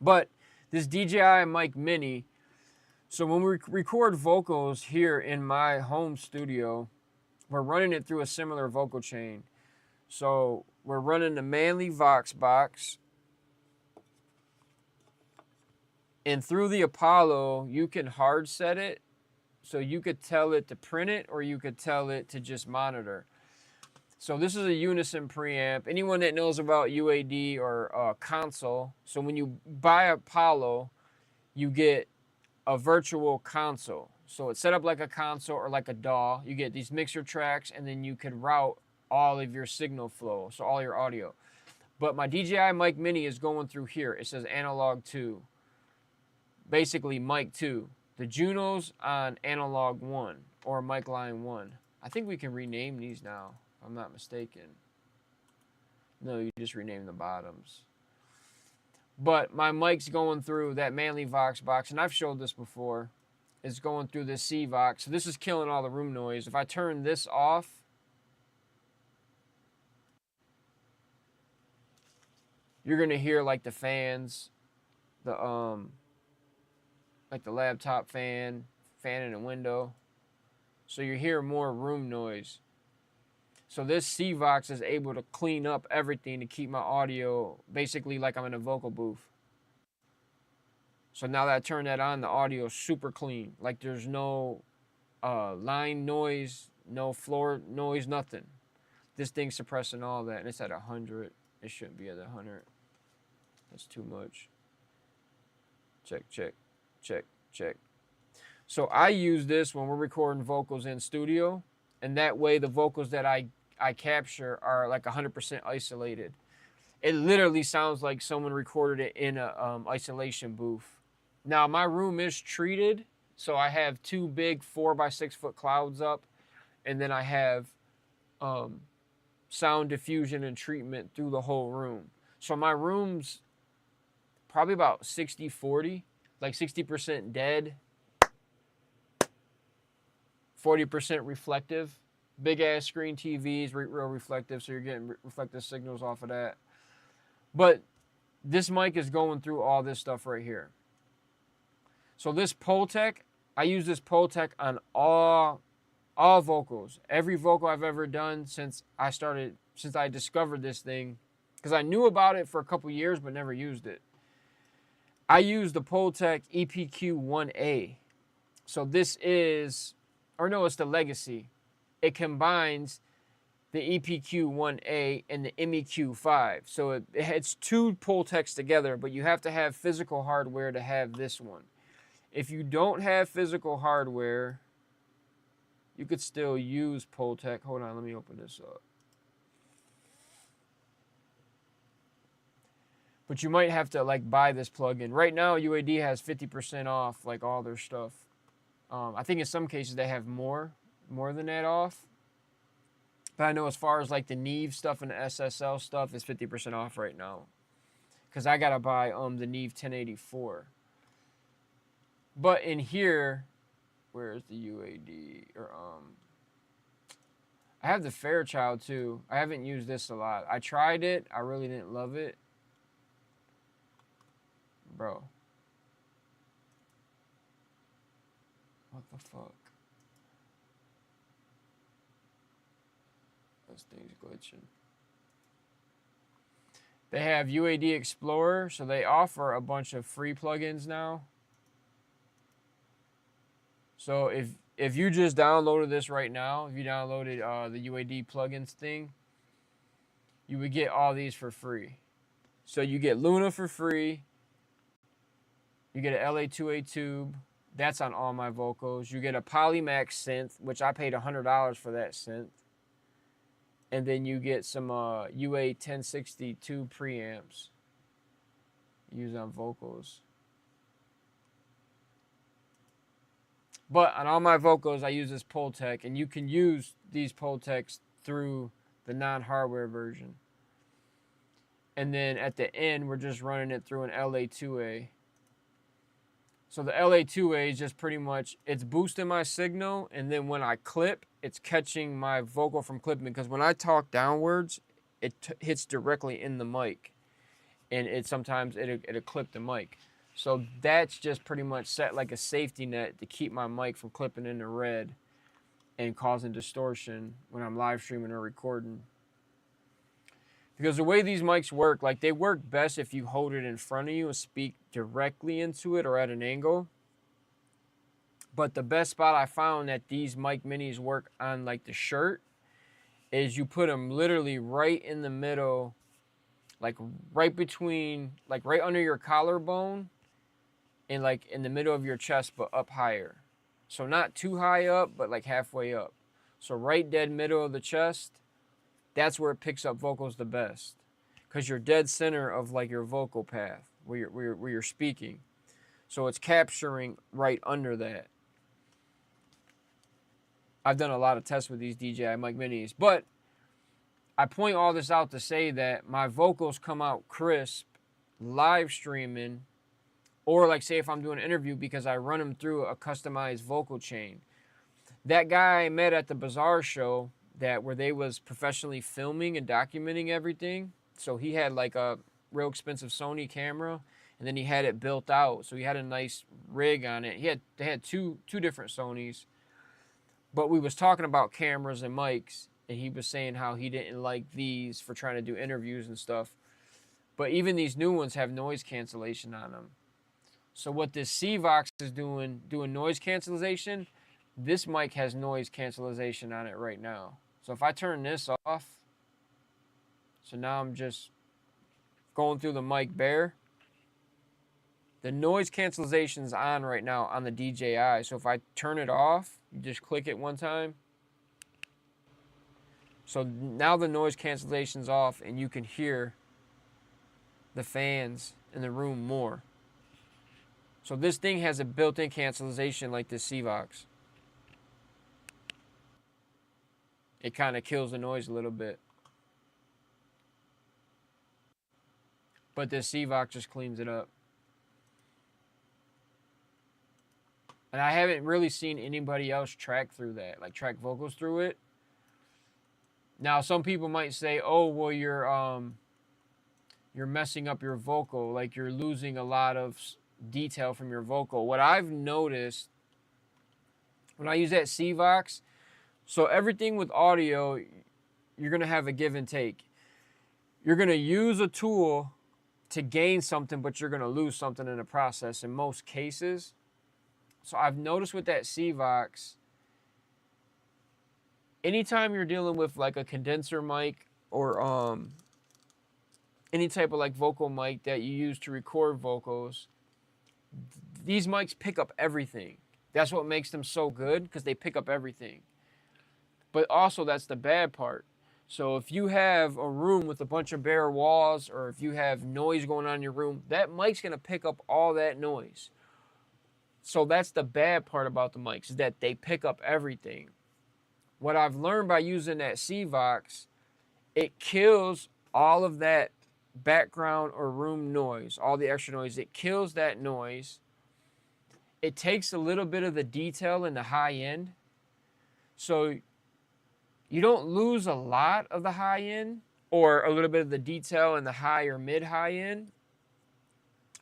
But this DJI Mic Mini, so when we record vocals here in my home studio, we're running it through a similar vocal chain. So we're running the Manley Vox box. And through the Apollo, you can hard set it. So you could tell it to print it, or you could tell it to just monitor. So this is a Unison preamp. Anyone that knows about UAD or console, so when you buy Apollo, you get a virtual console. So it's set up like a console or like a DAW. You get these mixer tracks, and then you can route all of your signal flow, so all your audio. But my DJI Mic Mini is going through here. It says analog 2. Basically mic 2. The Juno's on analog 1 or mic line 1. I think we can rename these now, if I'm not mistaken. No, you just rename the bottoms. But my mic's going through that Manley Vox box, and I've showed this before. It's going through this C-Vox. So this is killing all the room noise. If I turn this off, you're gonna hear like the fans, the like the laptop fan in a window. So you hear more room noise. So this CVOX is able to clean up everything to keep my audio basically like I'm in a vocal booth. So now that I turn that on, the audio is super clean. Like there's no line noise, no floor noise, nothing. This thing's suppressing all that, and it's at 100. It shouldn't be at 100. That's too much. Check, check, check, check. So I use this when we're recording vocals in studio, and that way the vocals that I capture are like 100% isolated. It literally sounds like someone recorded it in a isolation booth. Now my room is treated, so I have 2 big 4x6 foot clouds up, and then I have sound diffusion and treatment through the whole room. So my room's probably about 60-40, like 60% dead, 40% reflective. Big ass screen TVs, real reflective, so you're getting reflective signals off of that. But this mic is going through all this stuff right here. So this Poltec, I use this Poltec on all vocals. Every vocal I've ever done since I discovered this thing, because I knew about it for a couple years but never used it. I use the Poltec EPQ-1A. So this is, or no, it's the Legacy. It combines the EPQ-1A and the MEQ-5. So it's 2 Poltecs together, but you have to have physical hardware to have this one. If you don't have physical hardware, you could still use Poltec. Hold on, let me open this up. But you might have to like buy this plugin. Right now, UAD has 50% off like all their stuff. I think in some cases they have more than that off. But I know as far as like the Neve stuff and the SSL stuff, it's 50% off right now. Because I gotta buy the Neve 1084. But in here, where is the UAD? Or I have the Fairchild too. I haven't used this a lot. I tried it. I really didn't love it. Bro. What the fuck? This thing's glitching. They have UAD Explorer, so they offer a bunch of free plugins now. So if you just downloaded this right now, if you downloaded the UAD plugins thing, you would get all these for free. So you get Luna for free. You get an LA2A tube. That's on all my vocals. You get a Polymax synth, which I paid $100 for that synth. And then you get some UA 1062 preamps used on vocals. But on all my vocals, I use this Poltec, and you can use these Poltecs through the non-hardware version. And then at the end, we're just running it through an LA2A. So the LA2A is just pretty much, it's boosting my signal, and then when I clip, it's catching my vocal from clipping, because when I talk downwards, it hits directly in the mic, and sometimes it'll clip the mic. So that's just pretty much set like a safety net to keep my mic from clipping in the red and causing distortion when I'm live streaming or recording. Because the way these mics work, like they work best if you hold it in front of you and speak directly into it or at an angle. But the best spot I found that these mic minis work on like the shirt is you put them literally right in the middle, like right between, like right under your collarbone and like in the middle of your chest, but up higher. So not too high up, but like halfway up. So right dead middle of the chest, that's where it picks up vocals the best, because you're dead center of like your vocal path where you're speaking. So it's capturing right under that. I've done a lot of tests with these DJI mic minis, but I point all this out to say that my vocals come out crisp live streaming, or like say if I'm doing an interview, because I run them through a customized vocal chain. That guy I met at the Bazaar show, that where they was professionally filming and documenting everything. So he had like a real expensive Sony camera, and then he had it built out, so he had a nice rig on it. They had two different Sonys, but we was talking about cameras and mics, and he was saying how he didn't like these for trying to do interviews and stuff. But even these new ones have noise cancellation on them. So what this CVOX is doing noise cancellation, this mic has noise cancellation on it right now. So if I turn this off, so now I'm just going through the mic bare, the noise cancellation is on right now on the DJI. So if I turn it off, you just click it one time. So now the noise cancellation's off and you can hear the fans in the room more. So this thing has a built-in cancellation like this CVOX. It kind of kills the noise a little bit. But this CVOX just cleans it up. And I haven't really seen anybody else track through that, like track vocals through it. Now, some people might say, oh, well, you're messing up your vocal, like you're losing a lot of detail from your vocal. What I've noticed when I use that CVOX, so everything with audio, you're going to have a give and take. You're going to use a tool to gain something, but you're going to lose something in the process in most cases. So I've noticed with that CVOX, anytime you're dealing with like a condenser mic or any type of like vocal mic that you use to record vocals, these mics pick up everything. That's what makes them so good, because they pick up everything. But also that's the bad part. So if you have a room with a bunch of bare walls, or if you have noise going on in your room, that mic's going to pick up all that noise. So that's the bad part about the mics, is that they pick up everything. What I've learned by using that CVOX, it kills all of that background or room noise, all the extra noise. It kills that noise. It takes a little bit of the detail in the high end. So you don't lose a lot of the high end or a little bit of the detail in the high or mid-high end,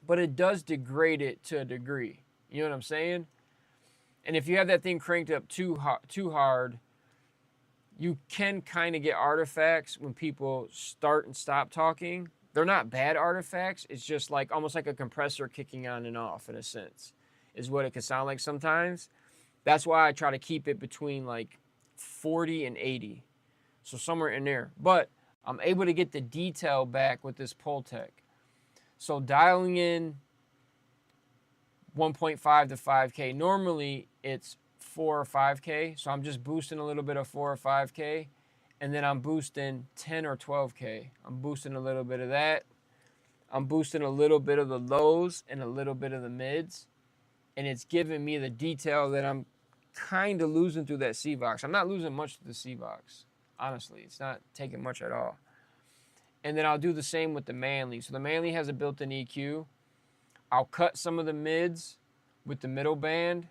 but it does degrade it to a degree. You know what I'm saying? And if you have that thing cranked up too hard, you can kind of get artifacts when people start and stop talking. They're not bad artifacts. It's just like almost like a compressor kicking on and off in a sense, is what it can sound like sometimes. That's why I try to keep it between like 40 and 80. So somewhere in there. But I'm able to get the detail back with this Pultec. So dialing in 1.5 to 5K. Normally it's 4 or 5K. So I'm just boosting a little bit of 4 or 5K. And then I'm boosting 10 or 12K. I'm boosting a little bit of that. I'm boosting a little bit of the lows and a little bit of the mids. And it's giving me the detail that I'm kind of losing through that CVOX. I'm not losing much to the CVOX. Honestly, it's not taking much at all. And then I'll do the same with the Manly. So the Manly has a built-in EQ. I'll cut some of the mids with the middle band.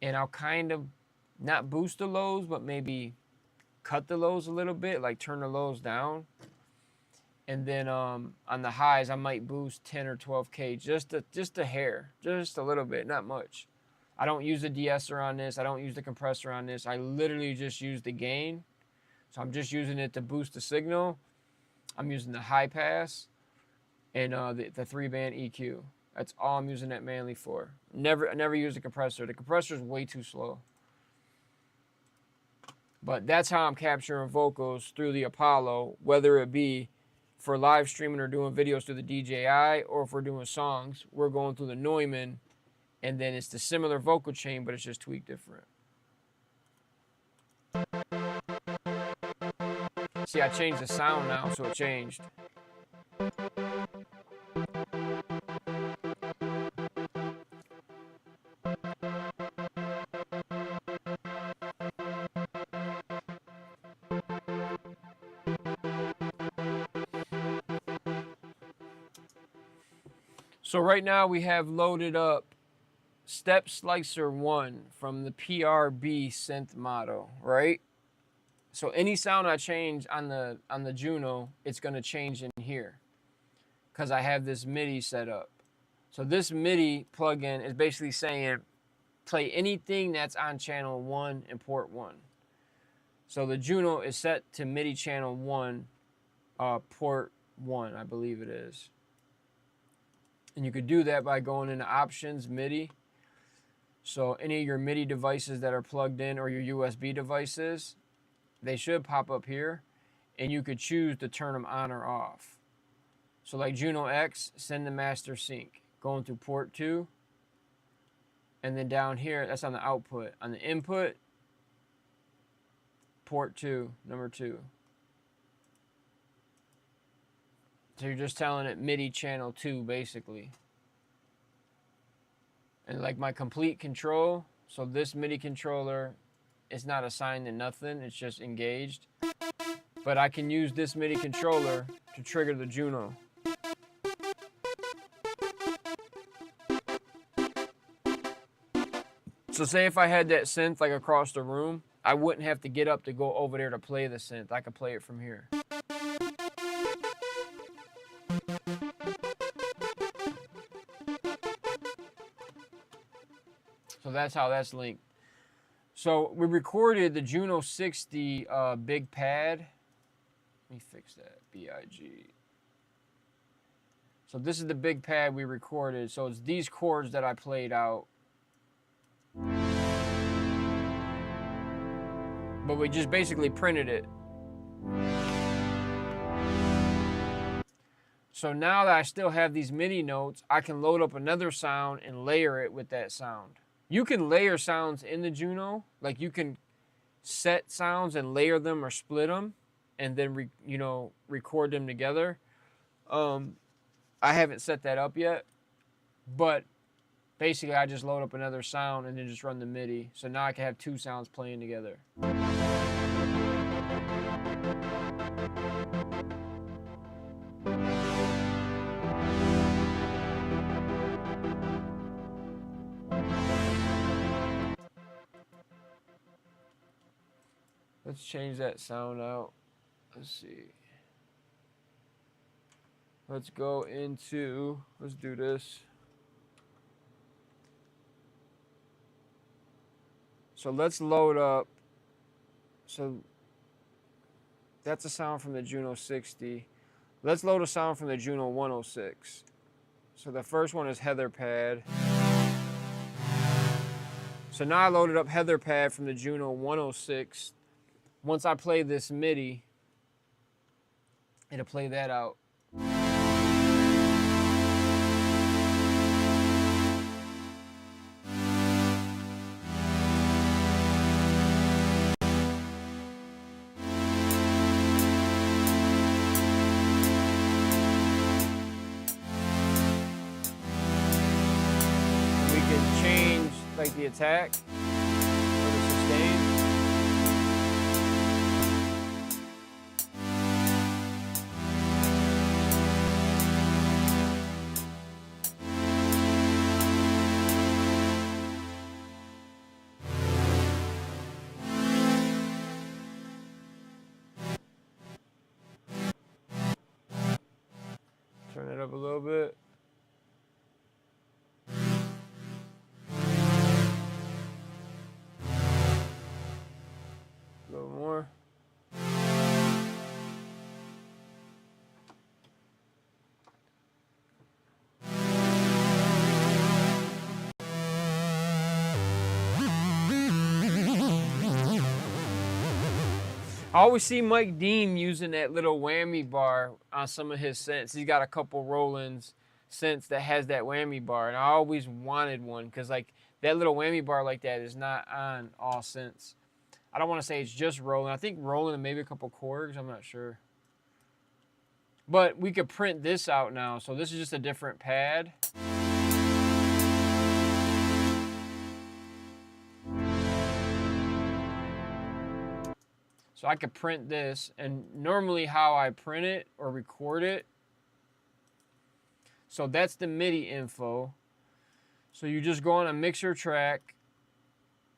And I'll kind of not boost the lows, but maybe cut the lows a little bit, like turn the lows down. And then on the highs, I might boost 10 or 12K, just a hair, just a little bit, not much. I don't use the de-esser on this. I don't use the compressor on this. I literally just use the gain. So I'm just using it to boost the signal. I'm using the high pass and the 3-band EQ. That's all I'm using that Manly for. I never use the compressor. The compressor is way too slow. But that's how I'm capturing vocals through the Apollo, whether it be for live streaming or doing videos through the DJI, or if we're doing songs, we're going through the Neumann, and then it's the similar vocal chain, but it's just tweaked different. See, I changed the sound now, so it changed. So right now we have loaded up Step Slicer 1 from the PRB synth model, right? So any sound I change on the Juno, it's gonna change in here because I have this MIDI set up. So this MIDI plugin is basically saying play anything that's on channel 1 and port 1. So the Juno is set to MIDI channel 1, port 1, I believe it is. And you could do that by going into options, MIDI. So any of your MIDI devices that are plugged in or your USB devices, they should pop up here. And you could choose to turn them on or off. So like Juno X, send to master sync. Going through port 2. And then down here, that's on the output. On the input, port 2, number 2. So you're just telling it MIDI channel 2, basically. And like my complete control, so this MIDI controller is not assigned to nothing, it's just engaged. But I can use this MIDI controller to trigger the Juno. So say if I had that synth like across the room, I wouldn't have to get up to go over there to play the synth. I could play it from here. So that's how that's linked. So we recorded the Juno 60 big pad. Let me fix that, B-I-G. So this is the big pad we recorded. So it's these chords that I played out. But we just basically printed it. So now that I still have these MIDI notes, I can load up another sound and layer it with that sound. You can layer sounds in the Juno. Like you can set sounds and layer them or split them and then record them together. I haven't set that up yet, but basically I just load up another sound and then just run the MIDI. So now I can have two sounds playing together. Let's change that sound out. Let's see. Let's go into, let's do this. So let's load up. So that's a sound from the Juno 60. Let's load a sound from the Juno 106. So the first one is Heather Pad. So now I loaded up Heather Pad from the Juno 106. Once I play this MIDI, it'll play that out. We can change like the attack or the sustain. Turn it up a little bit. A little more. I always see Mike Dean using that little whammy bar on some of his synths. He's got a couple Roland's synths that has that whammy bar, and I always wanted one because like that little whammy bar like that is not on all synths. I don't want to say it's just Roland. I think Roland and maybe a couple Korgs. I'm not sure. But we could print this out now. So this is just a different pad. So I could print this, and normally how I print it or record it. So that's the MIDI info. So you just go on a mixer track.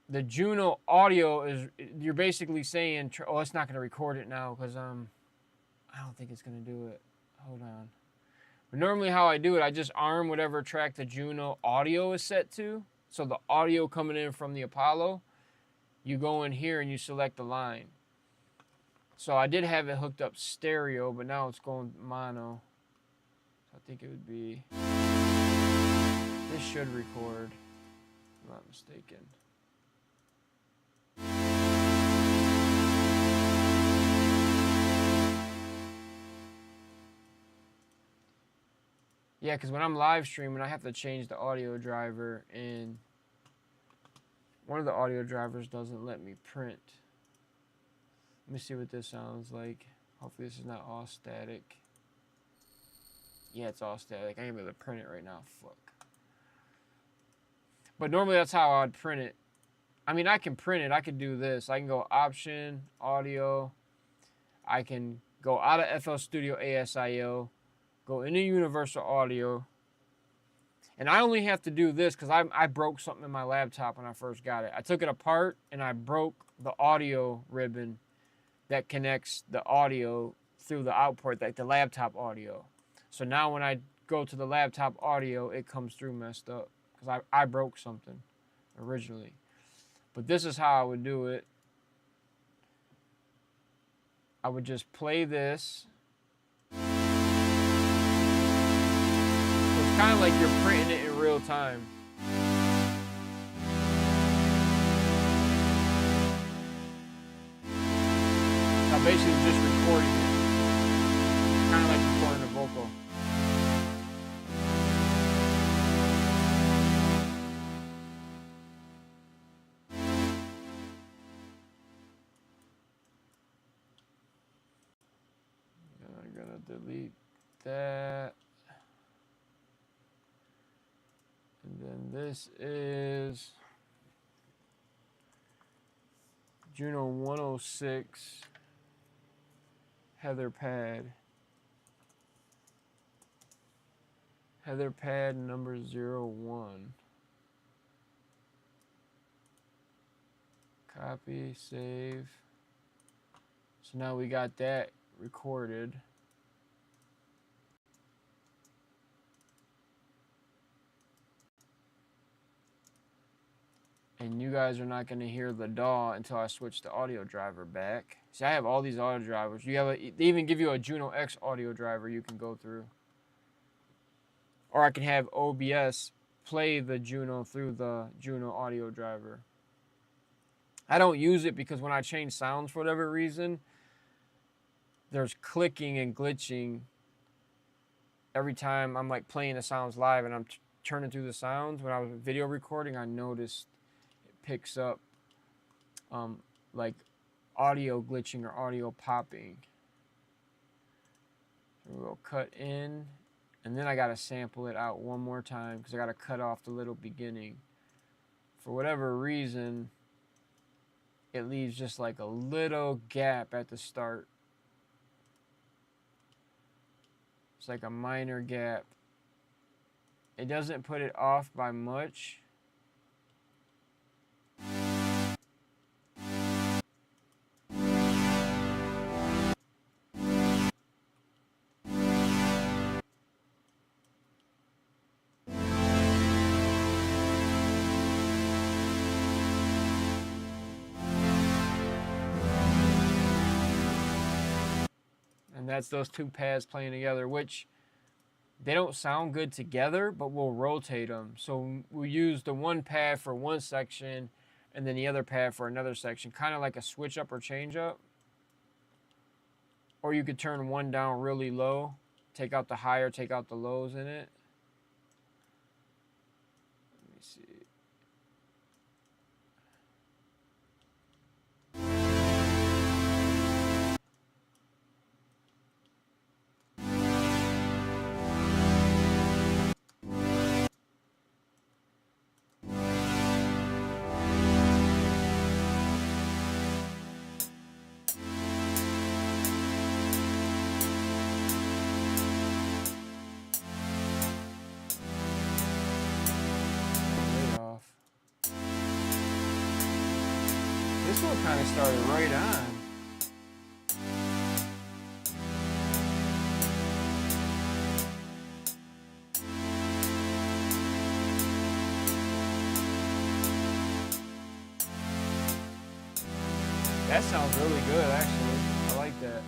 The Juno audio is, you're basically saying, oh, it's not going to record it now because I don't think it's going to do it. hold on. But normally how I do it, I just arm whatever track the Juno audio is set to. So the audio coming in from the Apollo, you go in here and you select the line. So I did have it hooked up stereo, but now it's going mono. So I think it would be, this should record, if I'm not mistaken. Yeah, because when I'm live streaming, I have to change the audio driver, and one of the audio drivers doesn't let me print. Let me see what this sounds like. Hopefully this is not all static. Yeah, it's all static. I ain't able to print it right now. Fuck. But normally that's how I'd print it. I mean, I can print it. I could do this. I can go option, audio. I can go out of FL Studio ASIO. Go into Universal Audio, and I only have to do this because I broke something in my laptop when I first got it. I took it apart and I broke the audio ribbon that connects the audio through the output, like the laptop audio. So now when I go to the laptop audio, it comes through messed up because I broke something originally. But this is how I would do it. I would just play this. Kind of like you're printing it in real time. I'm basically just recording it. Kind of like recording a vocal. And I'm gonna delete that. And then this is Juno 106 Heather Pad. Heather Pad number 01. Copy, save. So now we got that recorded. And you guys are not going to hear the DAW until I switch the audio driver back. See, I have all these audio drivers. They even give you a Juno X audio driver you can go through. Or I can have OBS play the Juno through the Juno audio driver. I don't use it because when I change sounds for whatever reason, there's clicking and glitching every time I'm like playing the sounds live and I'm turning through the sounds. When I was video recording, I noticed picks up like audio glitching or audio popping. So we'll cut in, and then I gotta sample it out one more time because I gotta cut off the little beginning. For whatever reason, it leaves just like a little gap at the start. It's like a minor gap. It doesn't put it off by much. And that's those two pads playing together, which they don't sound good together, but we'll rotate them. So we'll use the one pad for one section and then the other pad for another section, kind of like a switch up or change up. Or you could turn one down really low, take out the higher, take out the lows in it. Let me see. This one kind of started right on. That sounds really good, actually. I like that.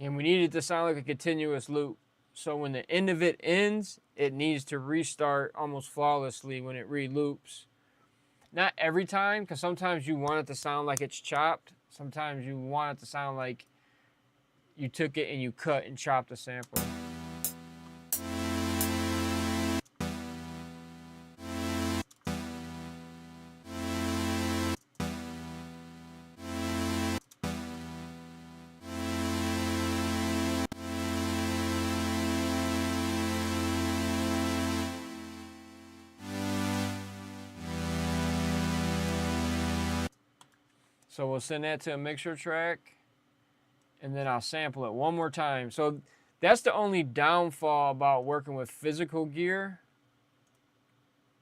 And we need it to sound like a continuous loop. So when the end of it ends, it needs to restart almost flawlessly when it re-loops. Not every time, because sometimes you want it to sound like it's chopped. Sometimes you want it to sound like you took it and you cut and chopped a sample. So we'll send that to a mixer track, and then I'll sample it one more time. So that's the only downfall about working with physical gear.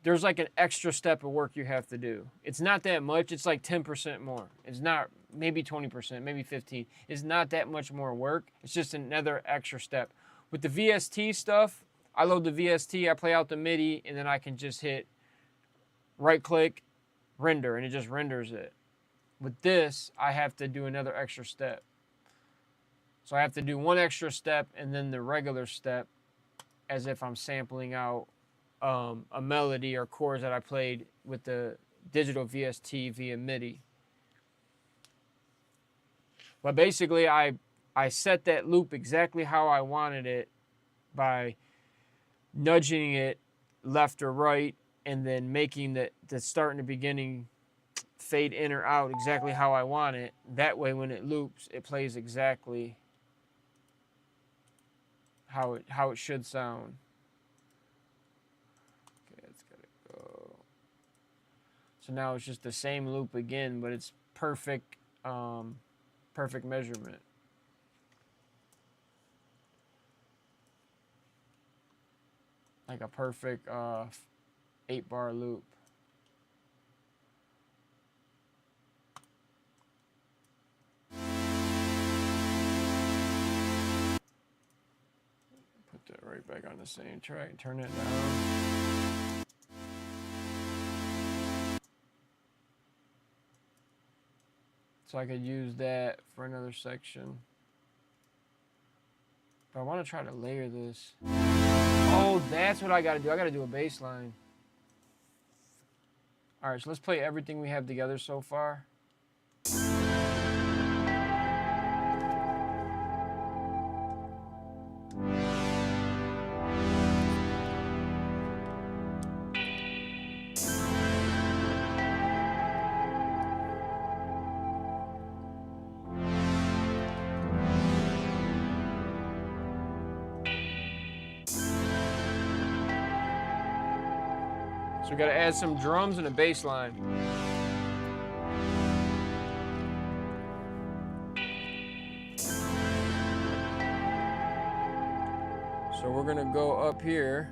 There's like an extra step of work you have to do. It's not that much. It's like 10% more. It's not, maybe 20%, maybe 15. It's not that much more work. It's just another extra step. With the VST stuff, I load the VST, I play out the MIDI, and then I can just hit right click, render, and it just renders it. With this, I have to do another extra step. So I have to do one extra step and then the regular step as if I'm sampling out a melody or chords that I played with the digital VST via MIDI. But basically, I set that loop exactly how I wanted it by nudging it left or right and then making the start and the beginning fade in or out exactly how I want it. That way when it loops, it plays exactly how it should sound. Okay, it's gotta go. So now it's just the same loop again, but it's perfect, perfect measurement. Like a perfect 8-bar loop. Put that right back on the same track, turn it down. So I could use that for another section. But I want to try to layer this. Oh, that's what I got to do. I got to do a bass line. All right, so let's play everything we have together so far. So we got to add some drums and a bass line. So we're going to go up here.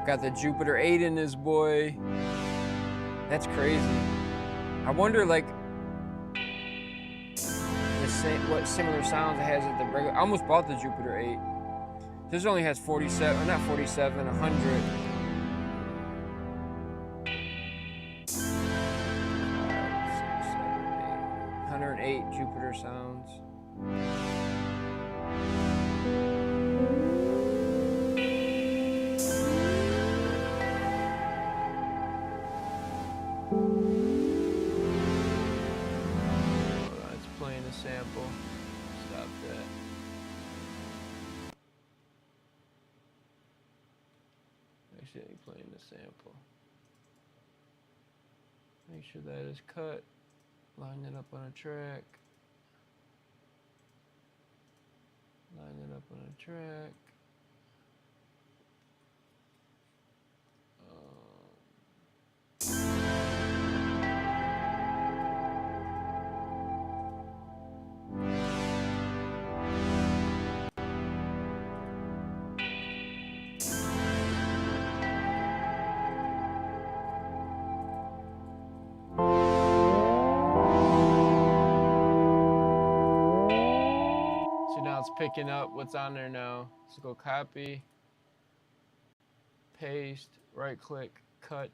Got the Jupiter 8 in this boy. That's crazy. I wonder, like, what similar sounds it has at the regular. I almost bought the Jupiter 8. This only has 47, or not 47, 100. 108 Jupiter sounds. Sample. Stop that. Actually, playing the sample. Make sure that is cut. Line it up on a track. Line it up on a track. it's picking up what's on there now. Let's go copy, paste, right click, cut,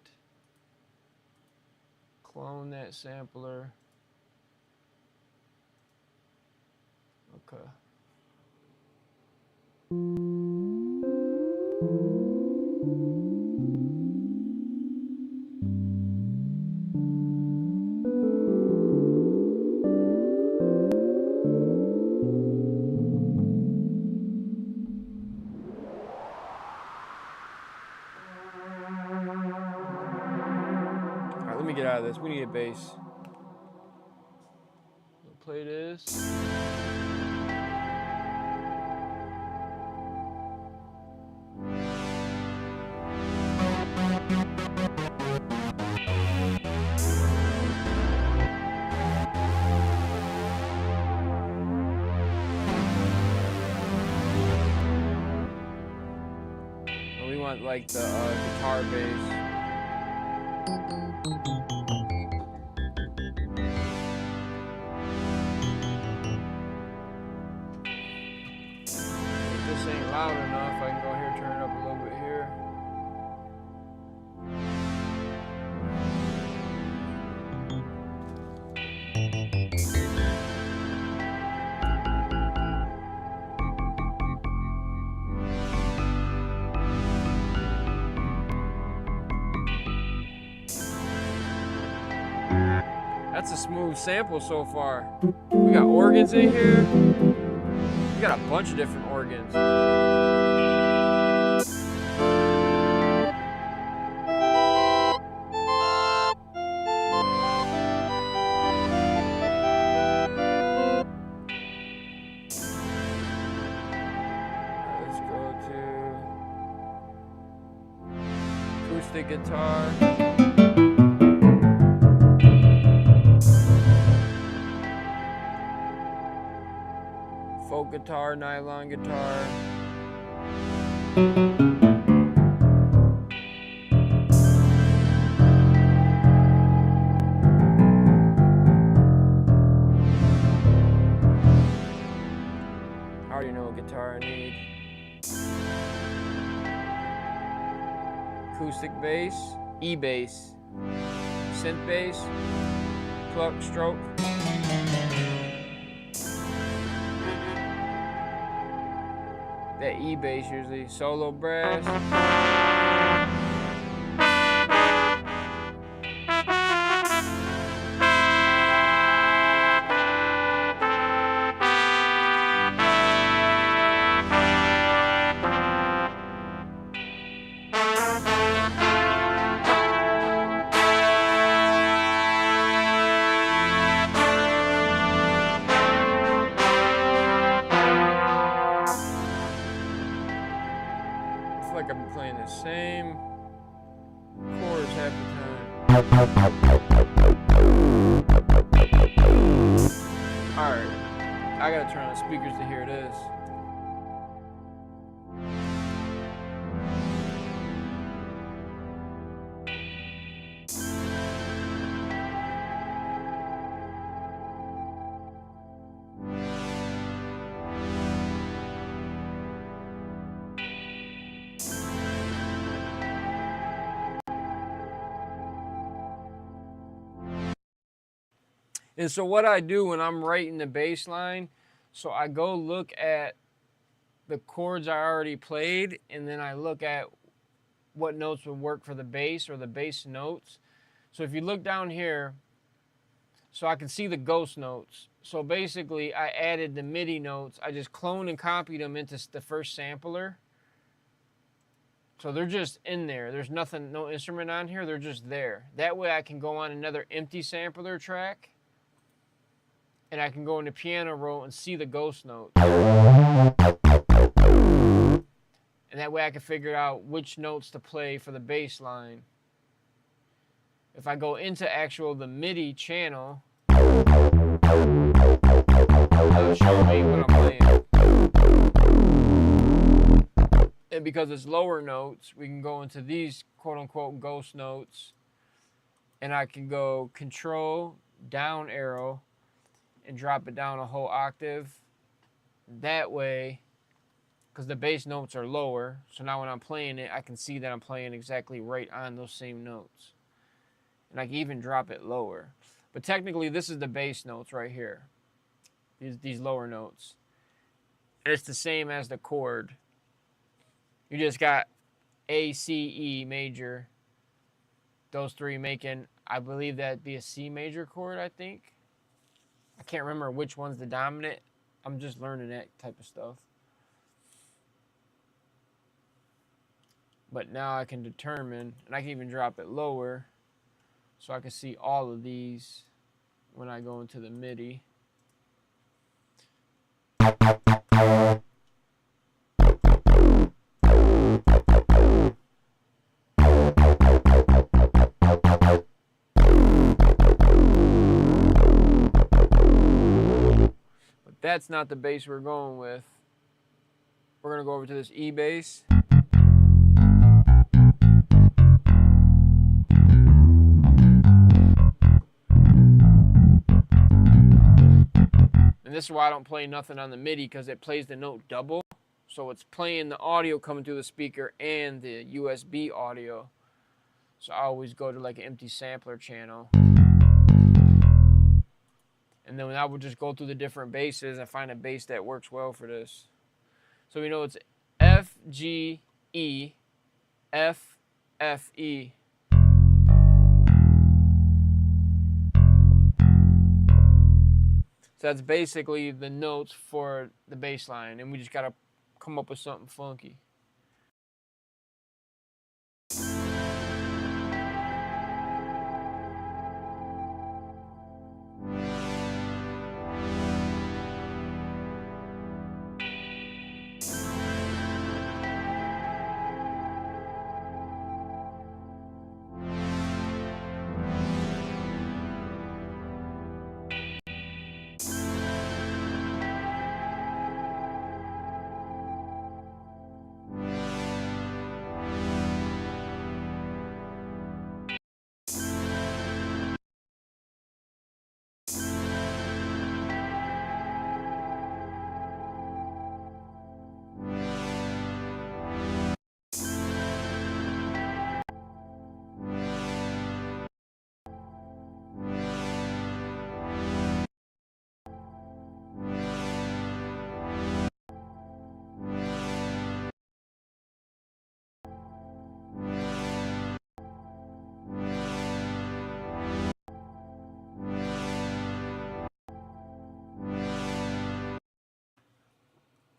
clone that sampler. Okay. Alright, let me get out of this. We need a bass. We'll play this. We want like the guitar bass. If this ain't loud enough, I can go here, turn it up a little bit here. That's a smooth sample so far. We got organs in here. We got a bunch of different organs. Alright, let's go to acoustic guitar. Folk guitar, nylon guitar. I already know what guitar I need. Acoustic bass, E-bass, synth bass, pluck, stroke. That E-bass usually, solo brass. Like I've been playing the same chords half the time. Alright, I gotta turn on the speakers to hear this. And so what I do when I'm writing the bass line, so I go look at the chords I already played, and then I look at what notes would work for the bass or the bass notes. So if you look down here, so I can see the ghost notes. So basically I added the MIDI notes. I just cloned and copied them into the first sampler. So they're just in there. There's nothing, no instrument on here. They're just there. That way I can go on another empty sampler track, and I can go into piano roll and see the ghost notes. And that way I can figure out which notes to play for the bass line. If I go into the MIDI channel, it'll show me what I'm playing. And because it's lower notes, we can go into these quote-unquote ghost notes, and I can go control, down arrow, and drop it down a whole octave, that way, because the bass notes are lower. So now when I'm playing it, I can see that I'm playing exactly right on those same notes. And I can even drop it lower. But technically, this is the bass notes right here. These lower notes. And it's the same as the chord. You just got A, C, E major. Those three making, I believe that'd be a C major chord, I think. I can't remember which one's the dominant. I'm just learning that type of stuff. But now I can determine, and I can even drop it lower, so I can see all of these when I go into the MIDI. But that's not the bass we're going with. We're going to go over to this E bass. And this is why I don't play nothing on the MIDI, because it plays the note double. So it's playing the audio coming through the speaker and the USB audio. So I always go to like an empty sampler channel. And then I would just go through the different basses and find a bass that works well for this. So we know it's F, G, E, F, F, E. So that's basically the notes for the bass line, and we just gotta come up with something funky.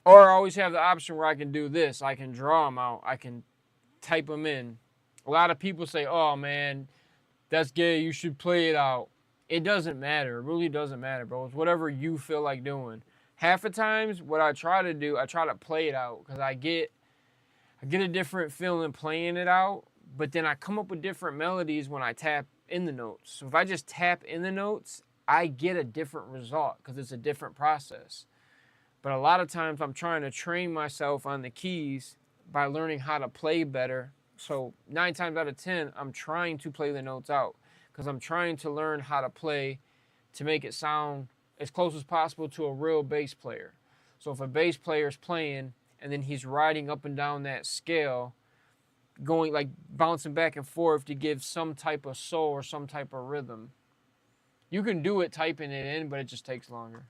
Or I always have the option where I can do this. I can draw them out. I can type them in. A lot of people say, oh man, that's gay. You should play it out. It doesn't matter. It really doesn't matter, bro. It's whatever you feel like doing. Half the times, what I try to do, I try to play it out because I get a different feeling playing it out, but then I come up with different melodies when I tap in the notes. So if I just tap in the notes, I get a different result because it's a different process. But a lot of times I'm trying to train myself on the keys by learning how to play better. So 9 times out of 10, I'm trying to play the notes out because I'm trying to learn how to play to make it sound as close as possible to a real bass player. So if a bass player is playing and then he's riding up and down that scale, going like bouncing back and forth to give some type of soul or some type of rhythm, you can do it typing it in, but it just takes longer.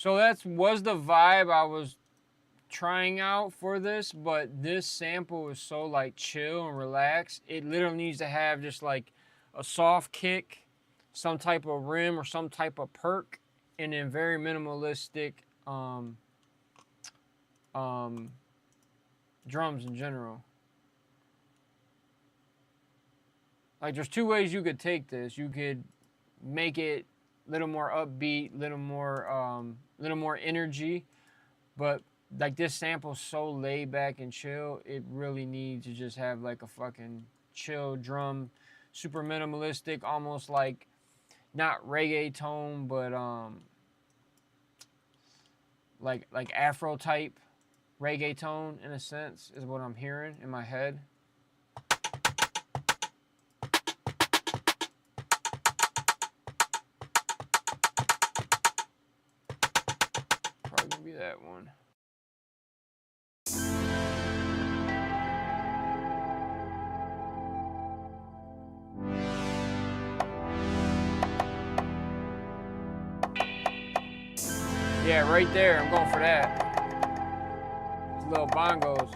So that was the vibe I was trying out for this, but this sample is so like chill and relaxed. It literally needs to have just like a soft kick, some type of rim or some type of perk, and then very minimalistic drums in general. Like there's two ways you could take this. You could make it a little more upbeat, little more energy, but like this sample's so laid back and chill, it really needs to just have like a fucking chill drum, super minimalistic, almost like not reggae tone, but like Afro type reggae tone in a sense is what I'm hearing in my head. Probably gonna be that one. Yeah, right there. I'm going for that. These little bongos.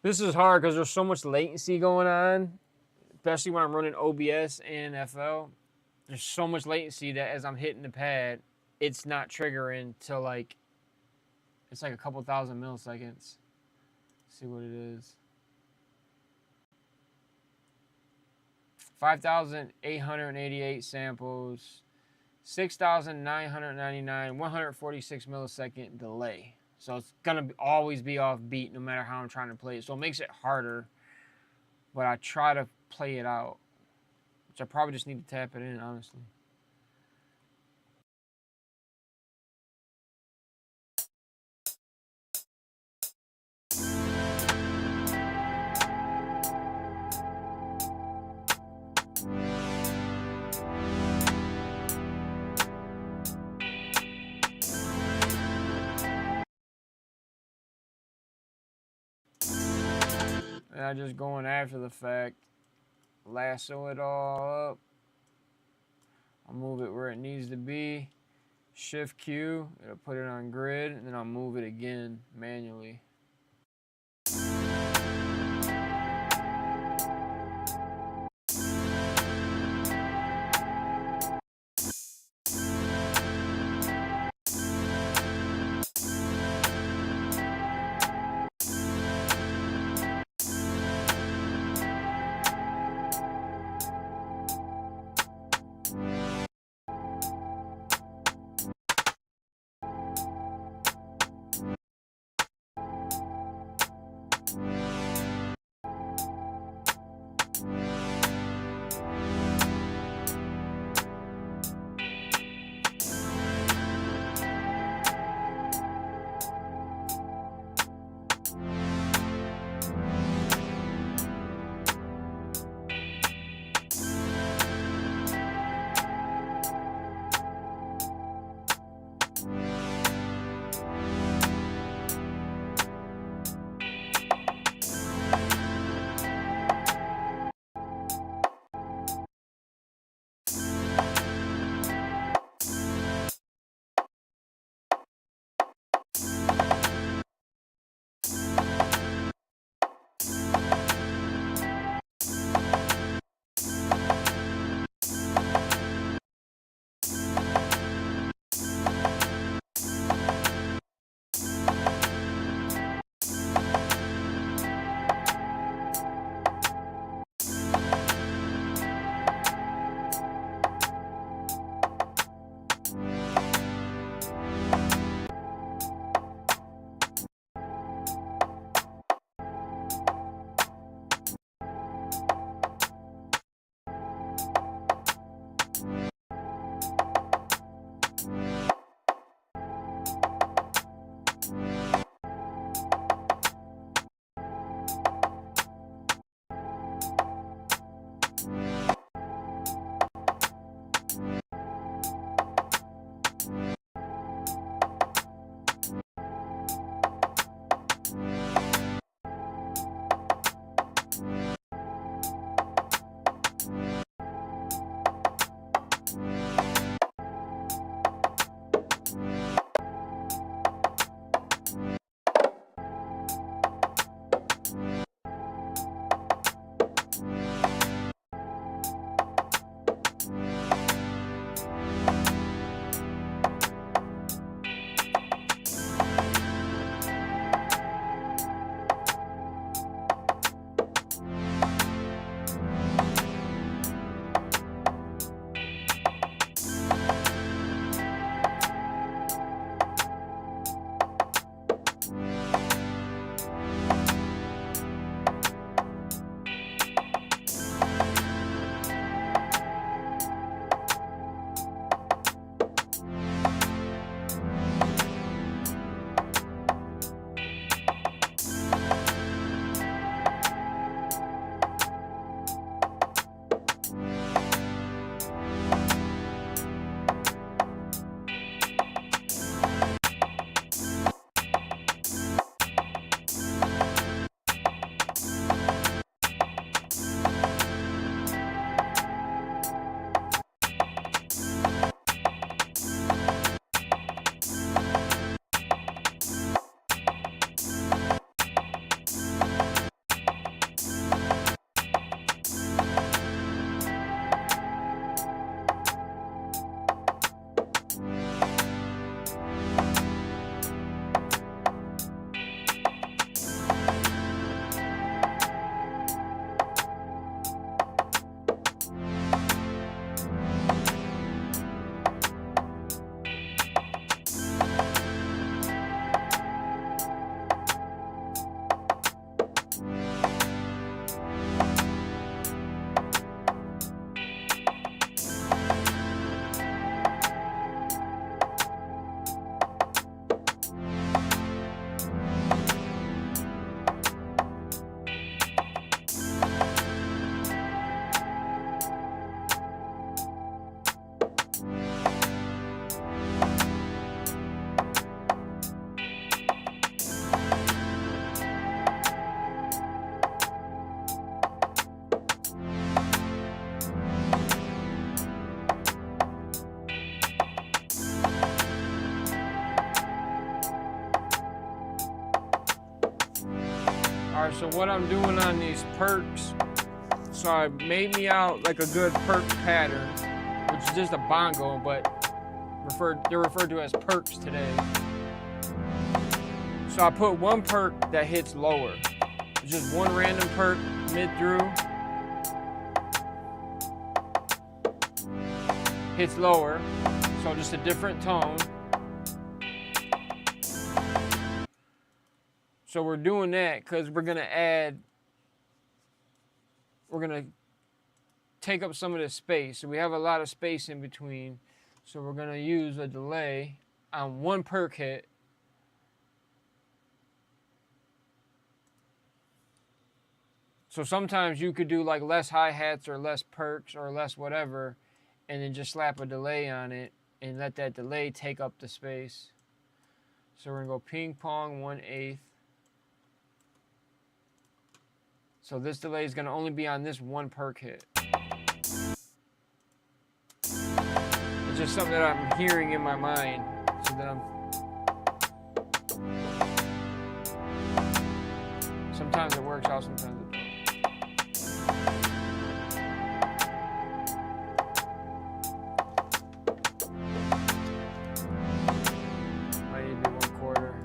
This is hard because there's so much latency going on, especially when I'm running OBS and FL. There's so much latency that as I'm hitting the pad, it's not triggering till like, it's like a couple thousand milliseconds. Let's see what it is. 5,888 samples, 6,999, 146 millisecond delay. So it's gonna always be off beat no matter how I'm trying to play it. So it makes it harder, but I try to play it out, which I probably just need to tap it in, honestly. And I just going after the fact, lasso it all up. I'll move it where it needs to be. Shift Q, it'll put it on grid, and then I'll move it again manually. So what I'm doing on these perks, so I made me out like a good perk pattern, which is just a bongo, but they're referred to as perks today. So I put one perk that hits lower. It's just one random perk mid through. Hits lower, so just a different tone. So we're doing that because we're gonna take up some of this space. So we have a lot of space in between. So we're gonna use a delay on one perk hit. So sometimes you could do like less hi-hats or less perks or less whatever, and then just slap a delay on it and let that delay take up the space. So we're gonna go ping pong 1/8. So this delay is gonna only be on this one perk hit. It's just something that I'm hearing in my mind. So that sometimes it works out, sometimes it don't. I need to do 1/4.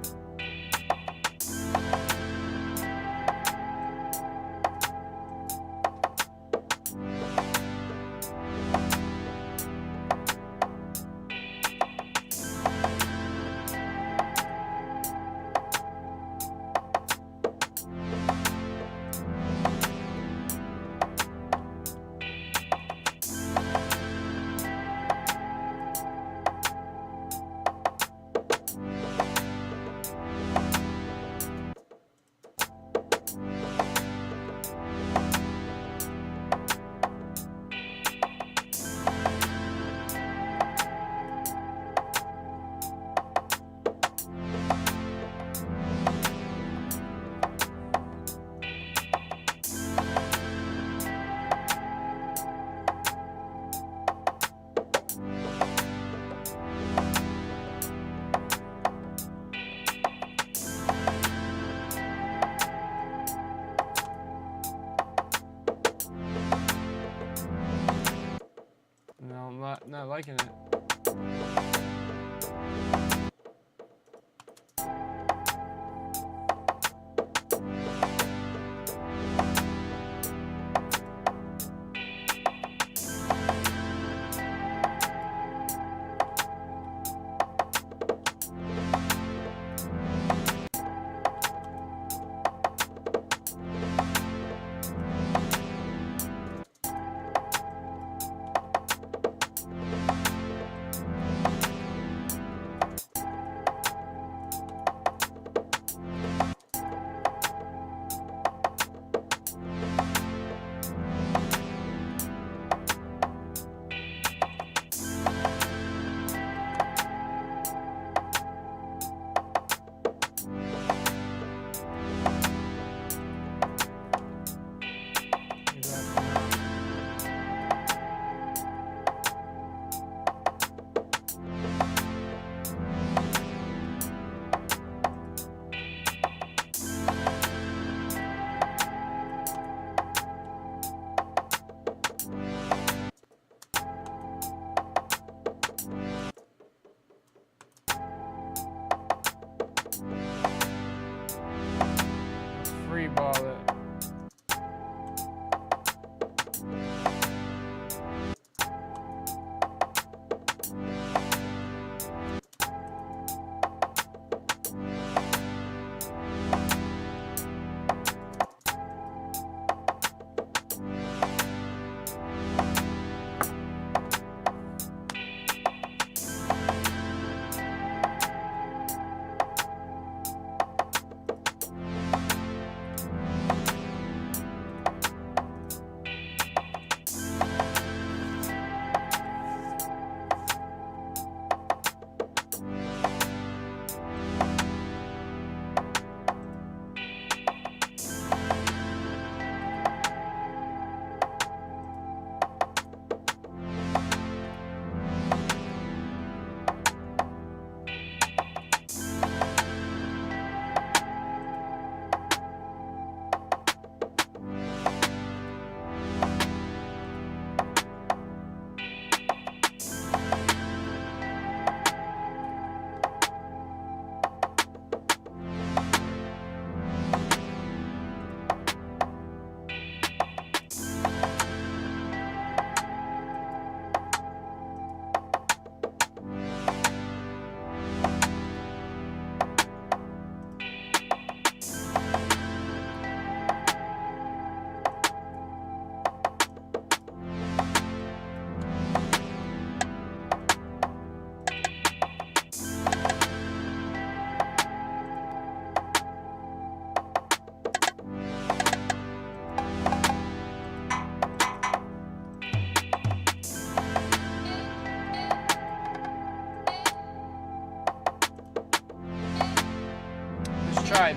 No, I'm not liking it.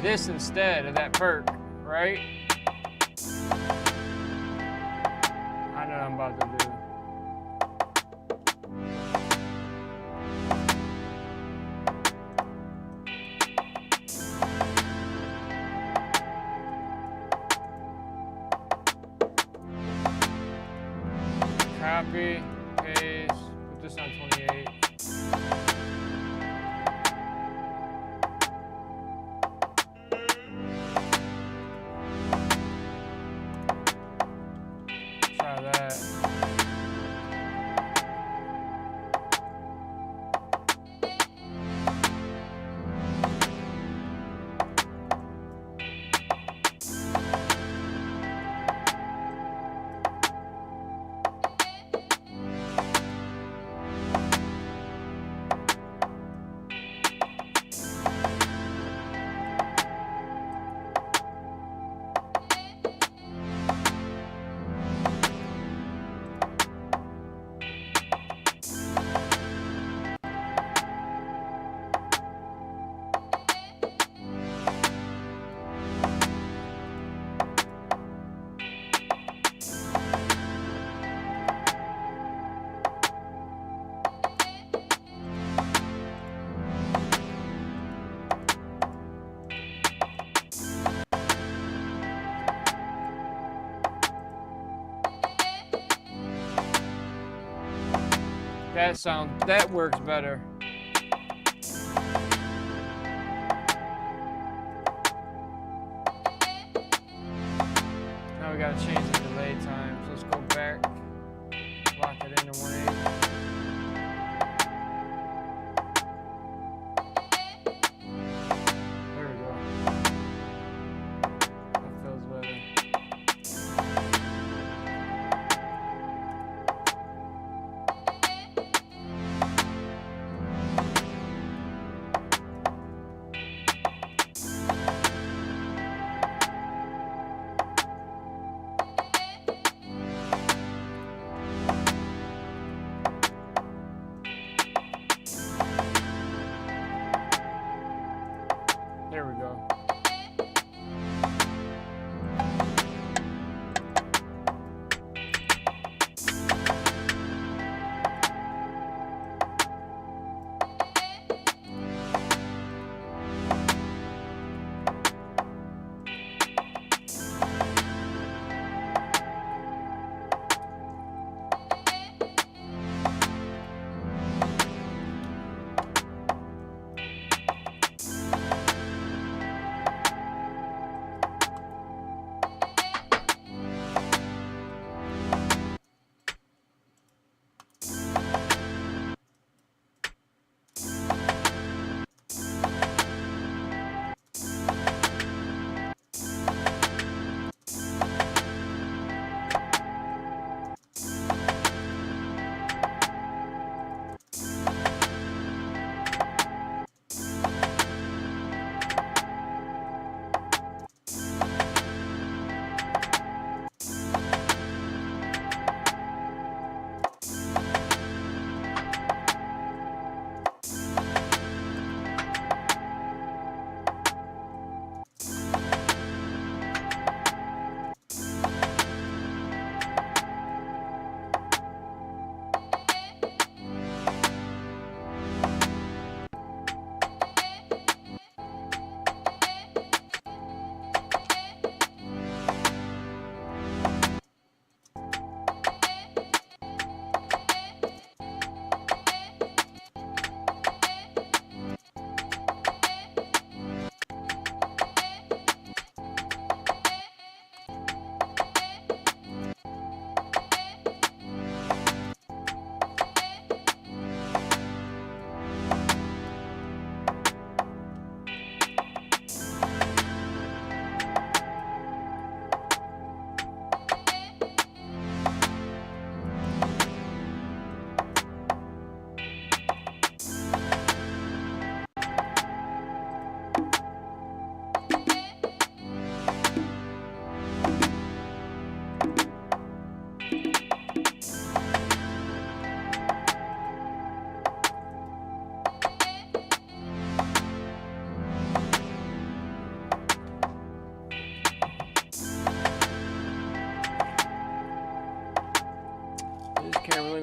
this instead of that perk, right? I know what I'm about to do. Copy, paste, put this on 28. Try that. That works better. Now we gotta change the delay time. So let's go back, lock it into 180. There we go. That feels better. There we go.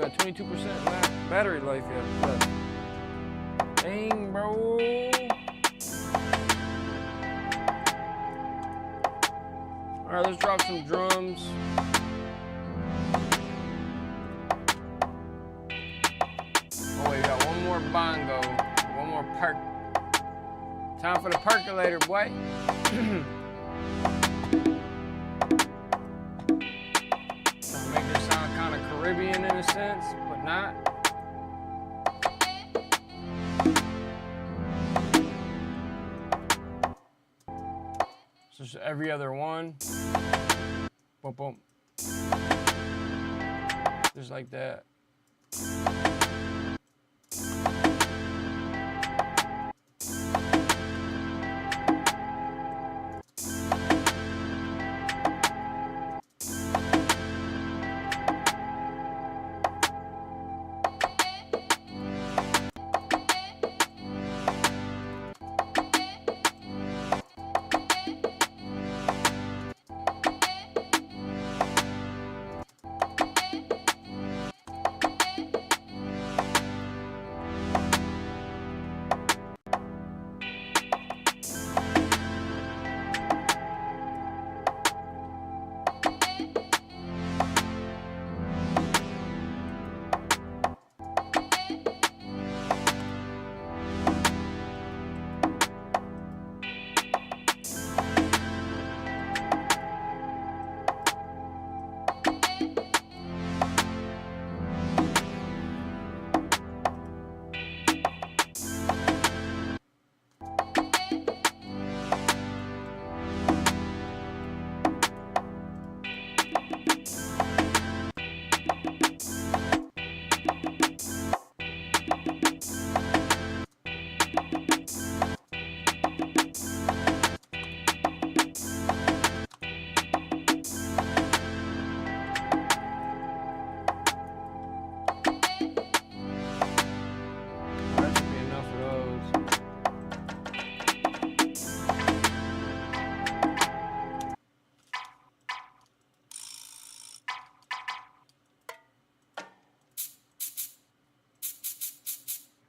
got 22% left. Battery life, yeah. Dang, bro. Alright, let's drop some drums. Oh, wait, we got one more bongo. One more perk. Time for the percolator, boy. Trying to make this sound kind of Caribbean in a sense, but not. So just every other one. Boom, boom. Just like that.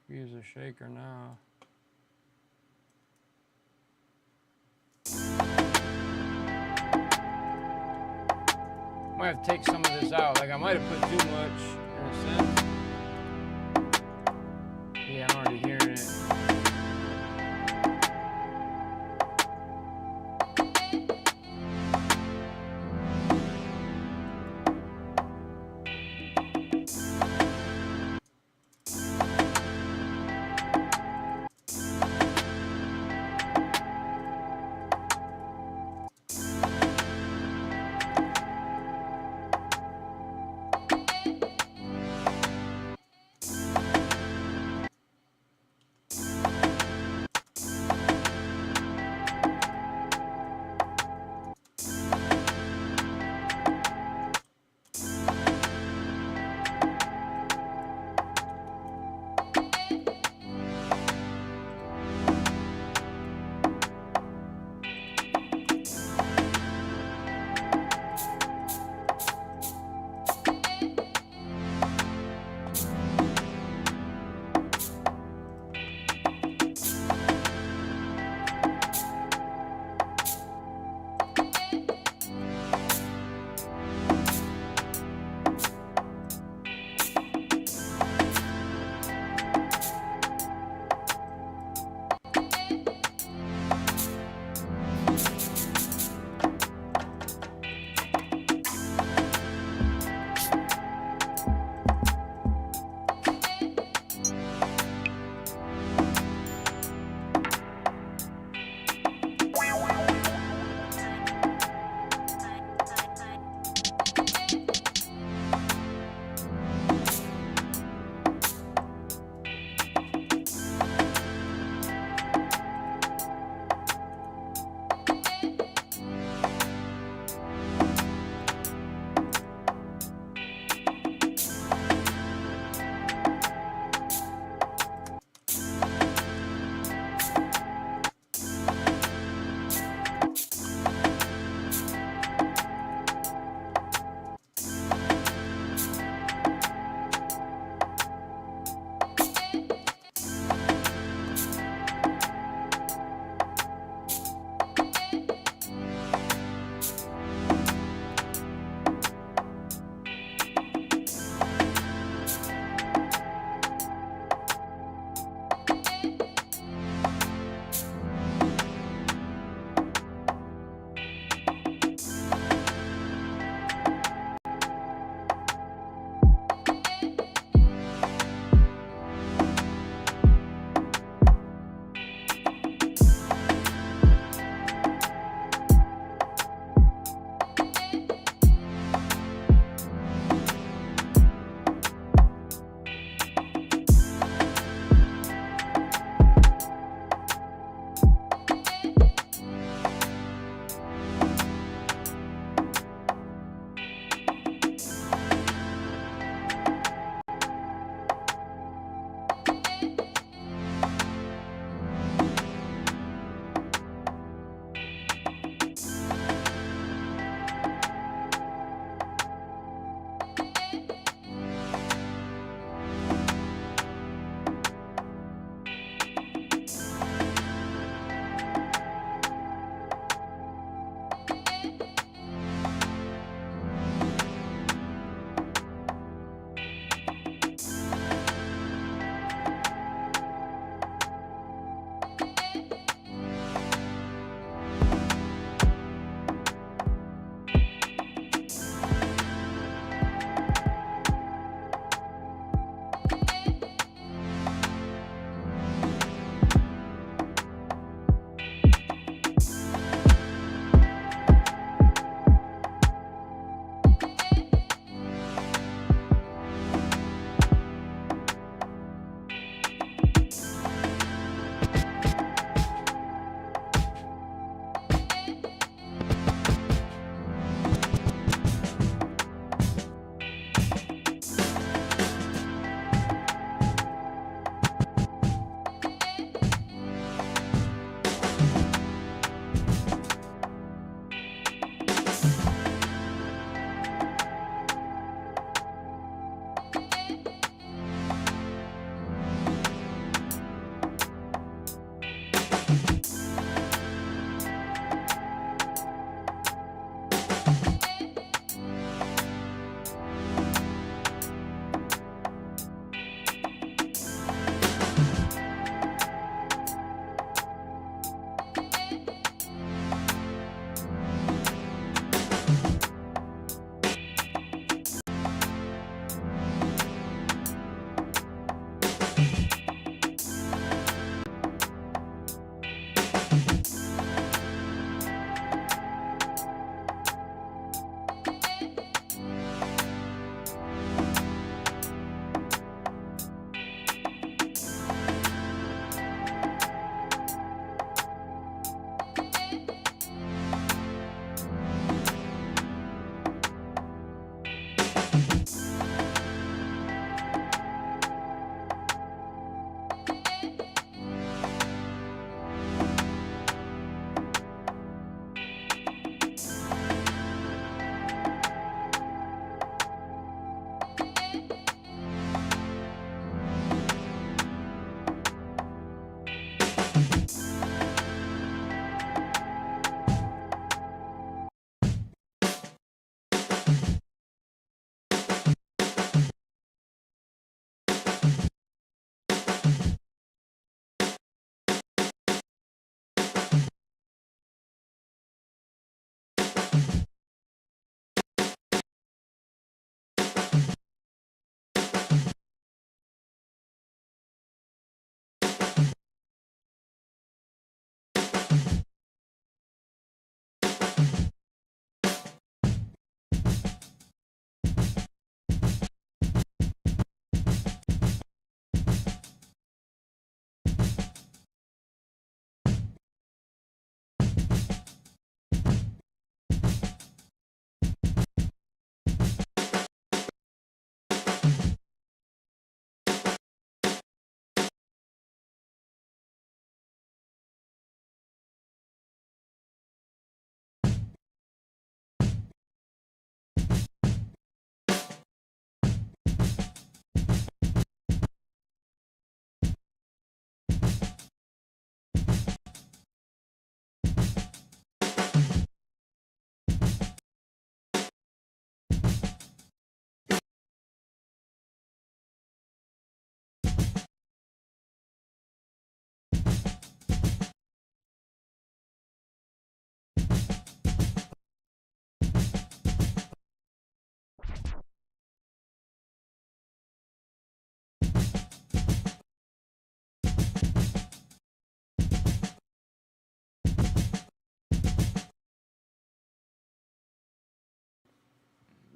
Use a shaker now. Might have to take some of this out. Like I might have put too much in a sense. Yeah, I'm already hearing it.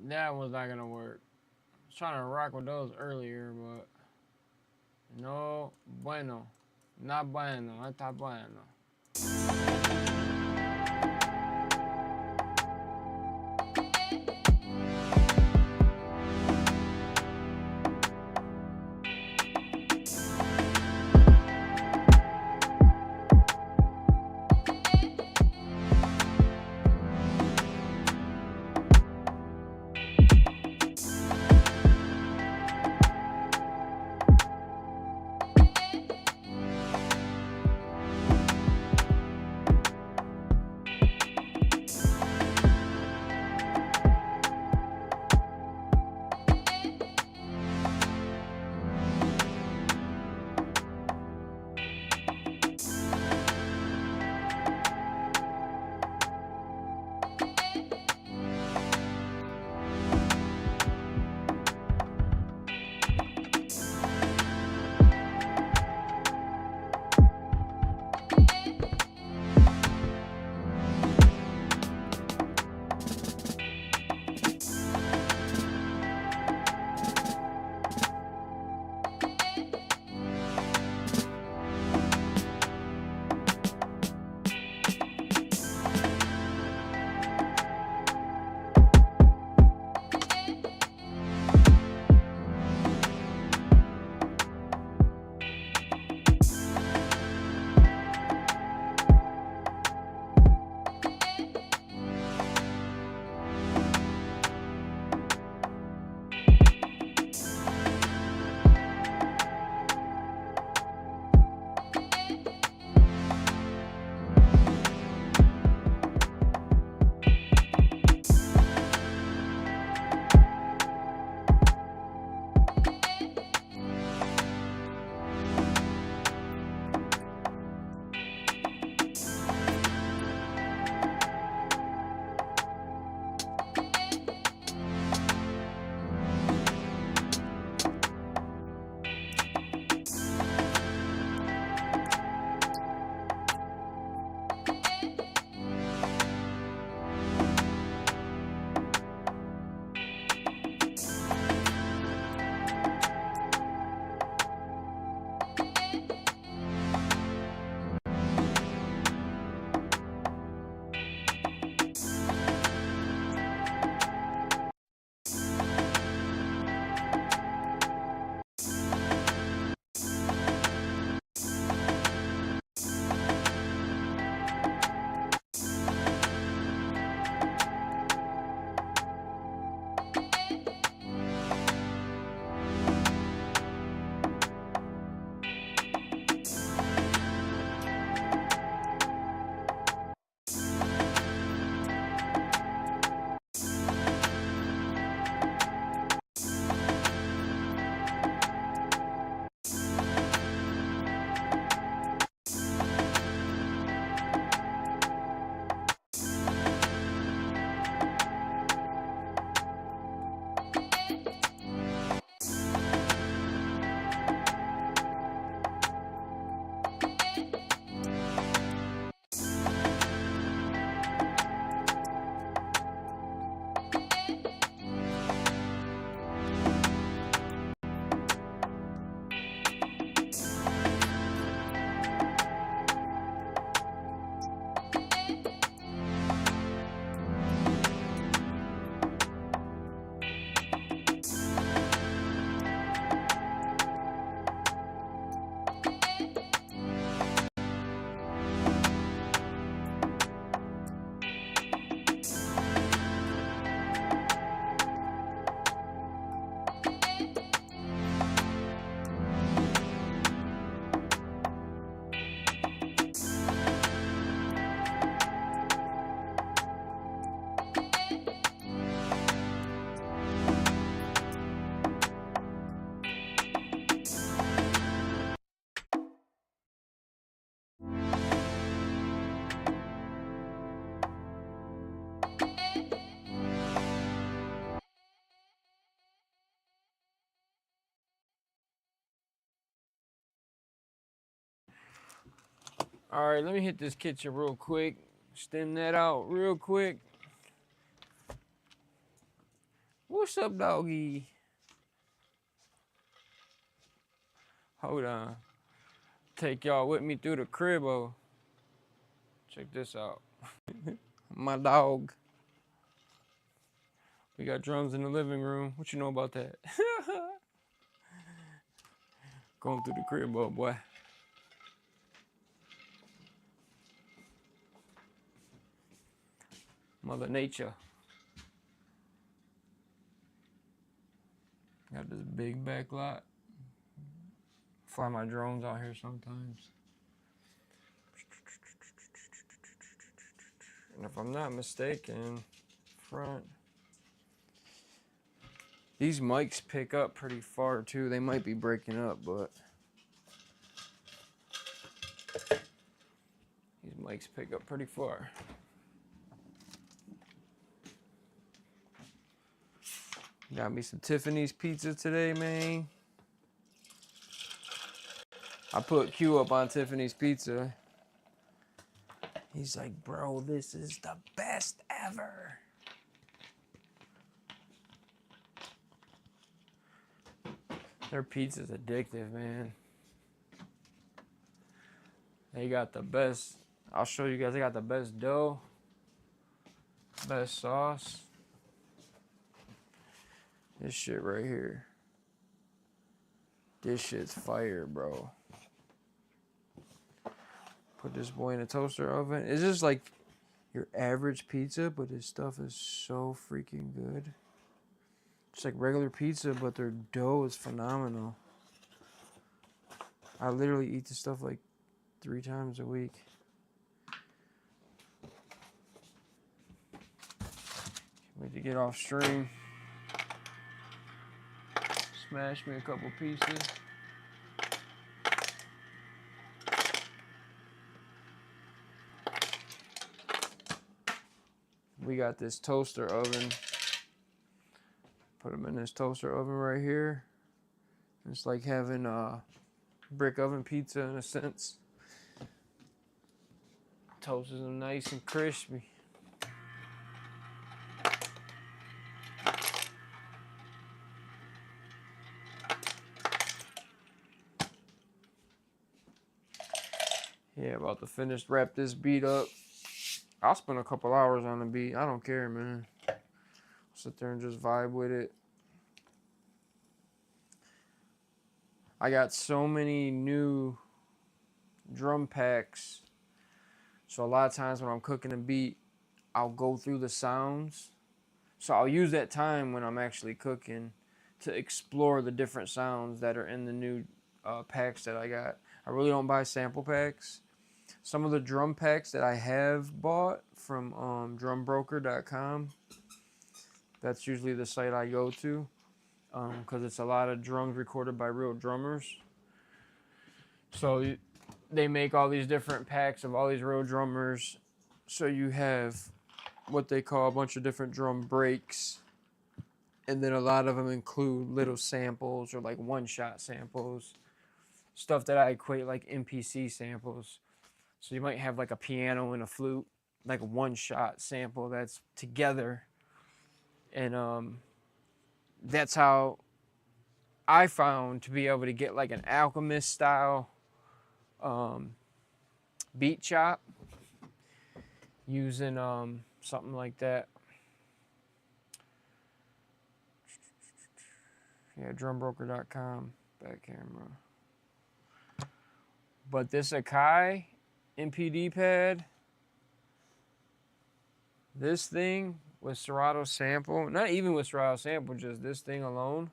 That was not gonna work. I was trying to rock with those earlier, but no bueno. Not bueno. No está bueno. All right, let me hit this kitchen real quick. Stem that out real quick. What's up, doggy? Hold on. Take y'all with me through the crib. Oh, check this out. My dog. We got drums in the living room. What you know about that? Going through the crib, oh boy. Mother Nature. Got this big back lot. Fly my drones out here sometimes. And if I'm not mistaken, front. These mics pick up pretty far too. They might be breaking up, but these mics pick up pretty far. Got me some Tiffany's pizza today, man. I put Q up on Tiffany's pizza. He's like, bro, this is the best ever. Their pizza's addictive, man. They got the best. I'll show you guys. They got the best dough, best sauce. This shit right here. This shit's fire, bro. Put this boy in a toaster oven. It's just like your average pizza, but this stuff is so freaking good. It's like regular pizza, but their dough is phenomenal. I literally eat this stuff like 3 times a week. Can't wait to get off stream. Smash me a couple pieces. We got this toaster oven. Put them in this toaster oven right here. It's like having a brick oven pizza in a sense. Toasts them nice and crispy. Yeah, about to finish, wrap this beat up. I'll spend a couple hours on the beat. I don't care, man. Sit there and just vibe with it. I got so many new drum packs. So a lot of times when I'm cooking a beat, I'll go through the sounds. So I'll use that time when I'm actually cooking to explore the different sounds that are in the new packs that I got. I really don't buy sample packs. Some of the drum packs that I have bought from drumbroker.com, that's usually the site I go to because it's a lot of drums recorded by real drummers. So they make all these different packs of all these real drummers. So you have what they call a bunch of different drum breaks. And then a lot of them include little samples or like one-shot samples. Stuff that I equate like MPC samples. So you might have like a piano and a flute, like a one-shot sample that's together. And that's how I found to be able to get like an Alchemist style beat chop using something like that. Yeah, drumbroker.com, back camera. But this Akai MPD pad, this thing with Serato sample, not even with Serato sample, just this thing alone,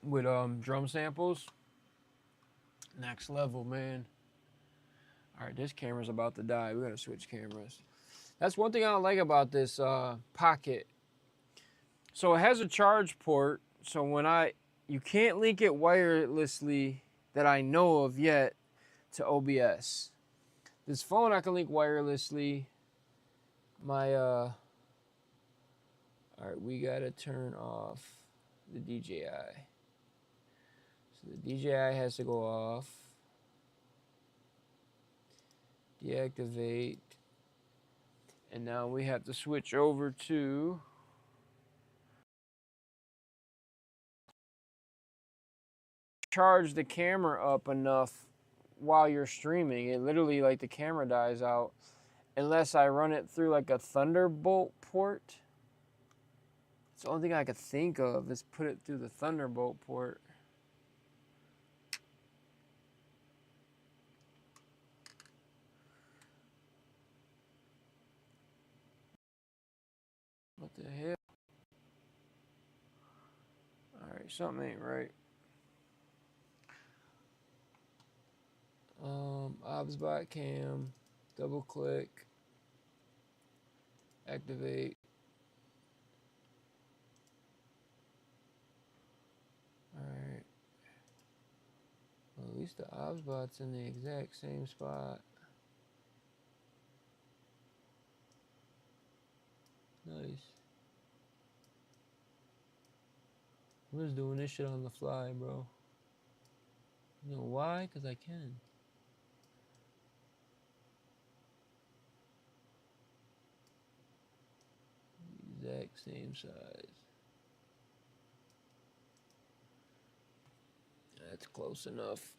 with drum samples, next level, man. All right, this camera's about to die. We gotta switch cameras. That's one thing I don't like about this Pocket. So it has a charge port. So you can't link it wirelessly that I know of yet to OBS. This phone I can link wirelessly. All right, we gotta turn off the DJI. So the DJI has to go off. Deactivate. And now we have to switch over to charge the camera up enough while you're streaming. It literally, like, the camera dies out unless I run it through like a Thunderbolt port. It's the only thing I could think of is put it through the Thunderbolt port. What the hell? Alright, something ain't right. OBSBot cam, double click, activate. Alright. Well, at least the OBSBot's in the exact same spot. Nice. I'm just doing this shit on the fly, bro. You know why? Because I can. Exact same size. That's close enough.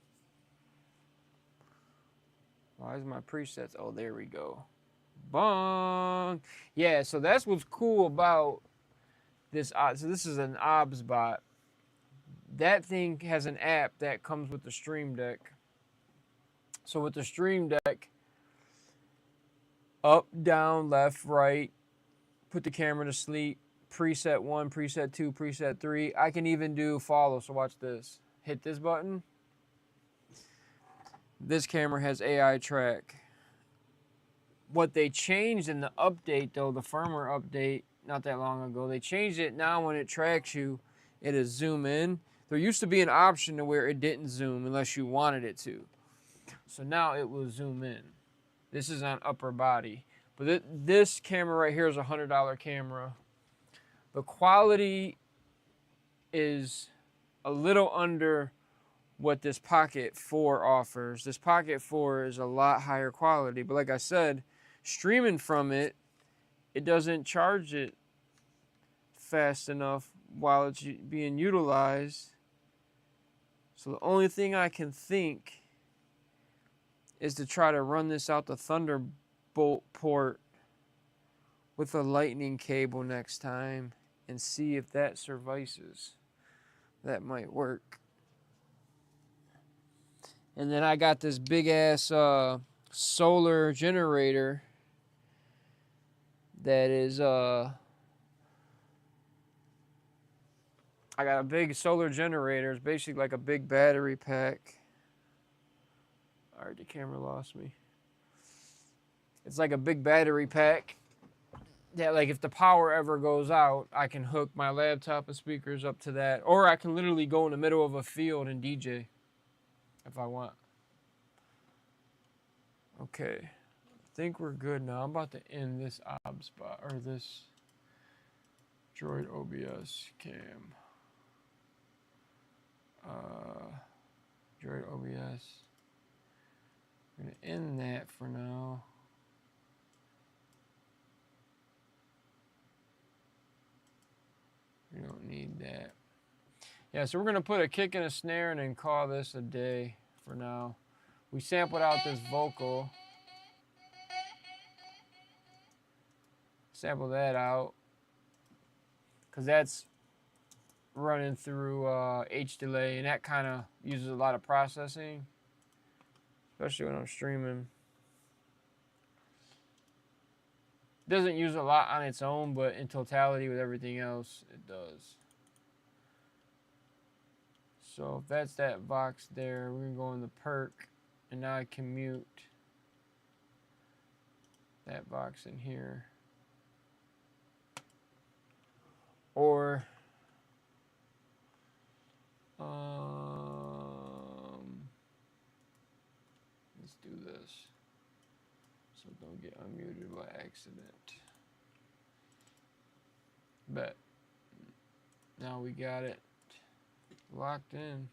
Why is my presets? Oh, there we go. Bong! Yeah, so that's what's cool about this. So this is an OBSBot. That thing has an app that comes with the Stream Deck. So with the Stream Deck, up, down, left, right, put the camera to sleep, preset 1, preset 2, preset 3. I can even do follow, so watch this. Hit this button. This camera has AI track. What they changed in the update, though, the firmware update not that long ago, they changed it. Now when it tracks you, it'll zoom in. There used to be an option to where it didn't zoom unless you wanted it to. So now it will zoom in. This is on upper body. But this camera right here is a $100 camera. The quality is a little under what this Pocket 4 offers. This Pocket 4 is a lot higher quality. But like I said, streaming from it, it doesn't charge it fast enough while it's being utilized. So the only thing I can think is to try to run this out the Thunderbolt port with a lightning cable next time and see if that suffices. That might work. And then I got this big ass solar generator that is I got a big solar generator. It's basically like a big battery pack. All right, the camera lost me. It's like a big battery pack that, like, if the power ever goes out, I can hook my laptop and speakers up to that. Or I can literally go in the middle of a field and DJ if I want. Okay. I think we're good now. I'm about to end this OBSBot, or this Droid OBS cam. Droid OBS. We're going to end that for now. We don't need that. Yeah, so we're going to put a kick and a snare and then call this a day for now. We sampled out this vocal. Sample that out. Because that's running through H delay, and that kind of uses a lot of processing, especially when I'm streaming. Doesn't use a lot on its own, but in totality with everything else, it does. So if that's that box there, we're going to go in the perk, and now I can mute that box in here. Or let's do this so don't get unmuted by accident. Bet. Now we got it locked in.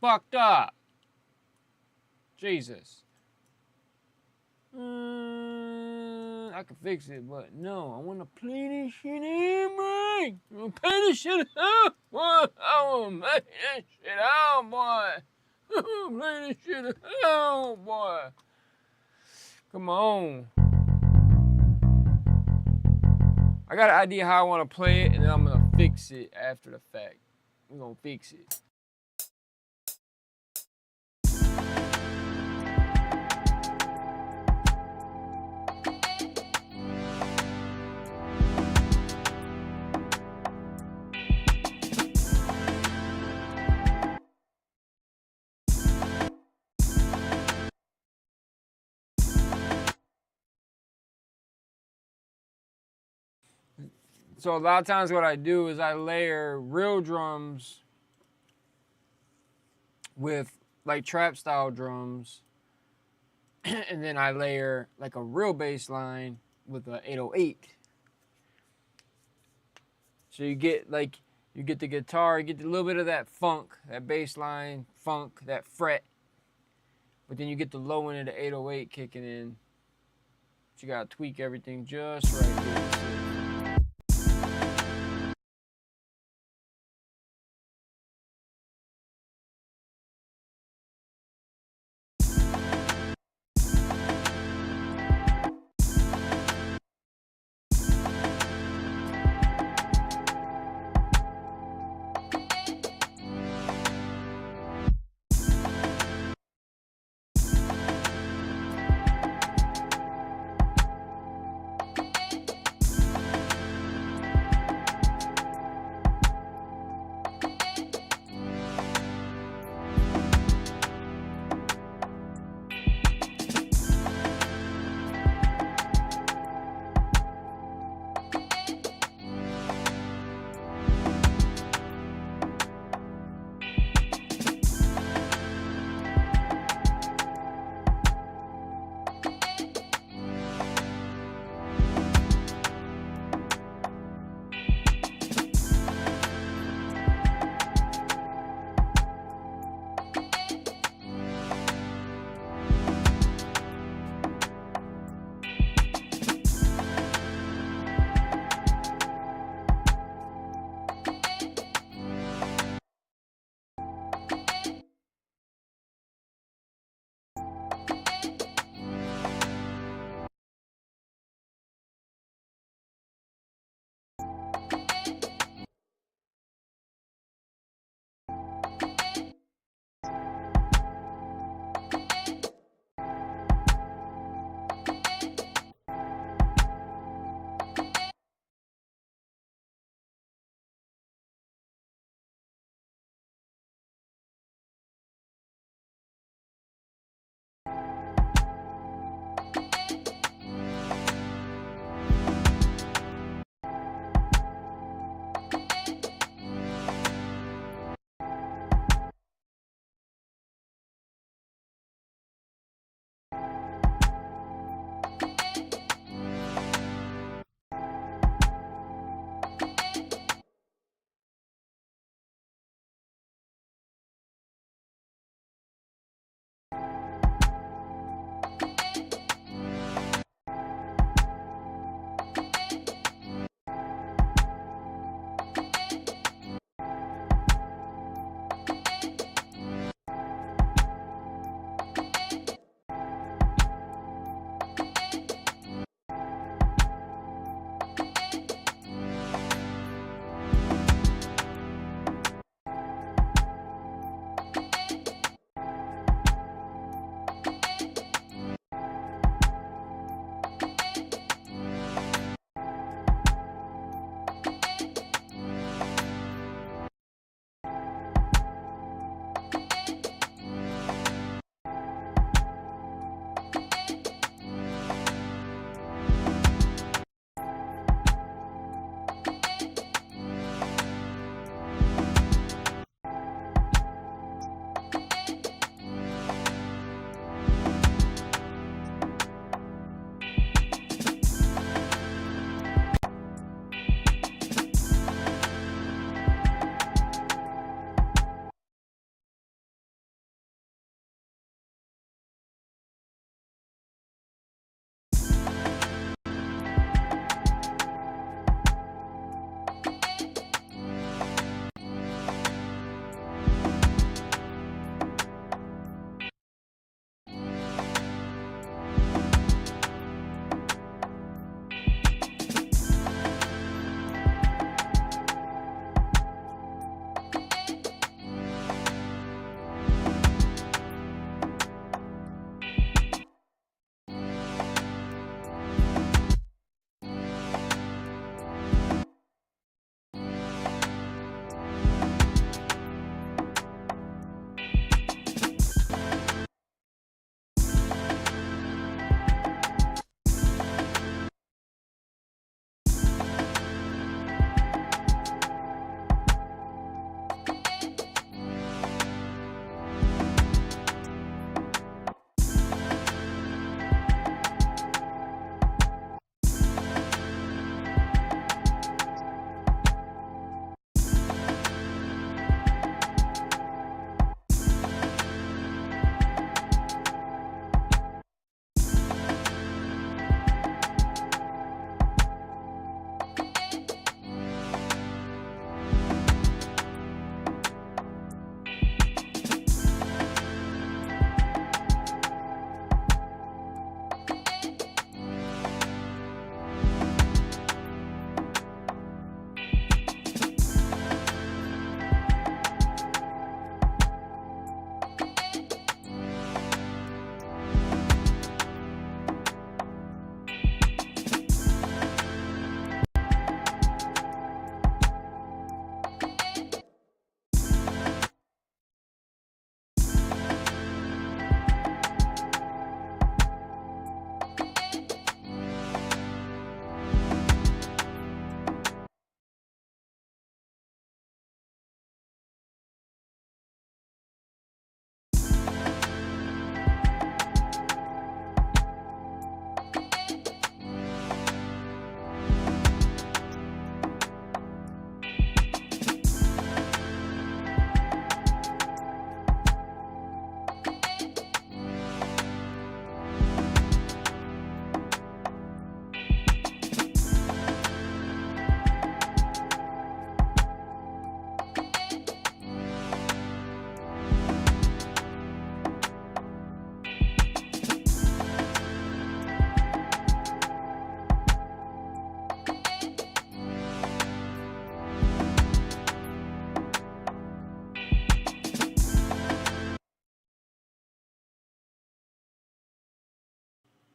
fucked up. Jesus. I can fix it, but no, I want to play this shit in, boy. I'm gonna play this shit out, boy. I want to play this shit out, boy. I'm play this shit out, boy. Come on. I got an idea how I want to play it, and then I'm gonna fix it after the fact. We're gonna fix it. So a lot of times what I do is I layer real drums with like trap style drums, and then I layer like a real bass line with an 808. So you get the guitar, you get a little bit of that funk, that bass line funk, that fret, but then you get the low end of the 808 kicking in. But you gotta tweak everything just right here.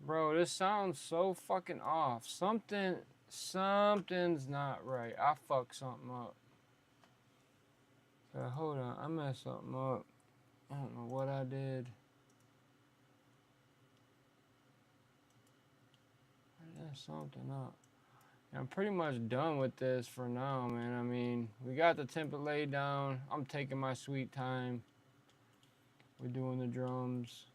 Bro, this sounds so fucking off. Something's not right. I fucked something up. So hold on, I messed something up. I don't know what I did. I messed something up. I'm pretty much done with this for now, man. I mean, we got the template laid down. I'm taking my sweet time. We're doing the drums.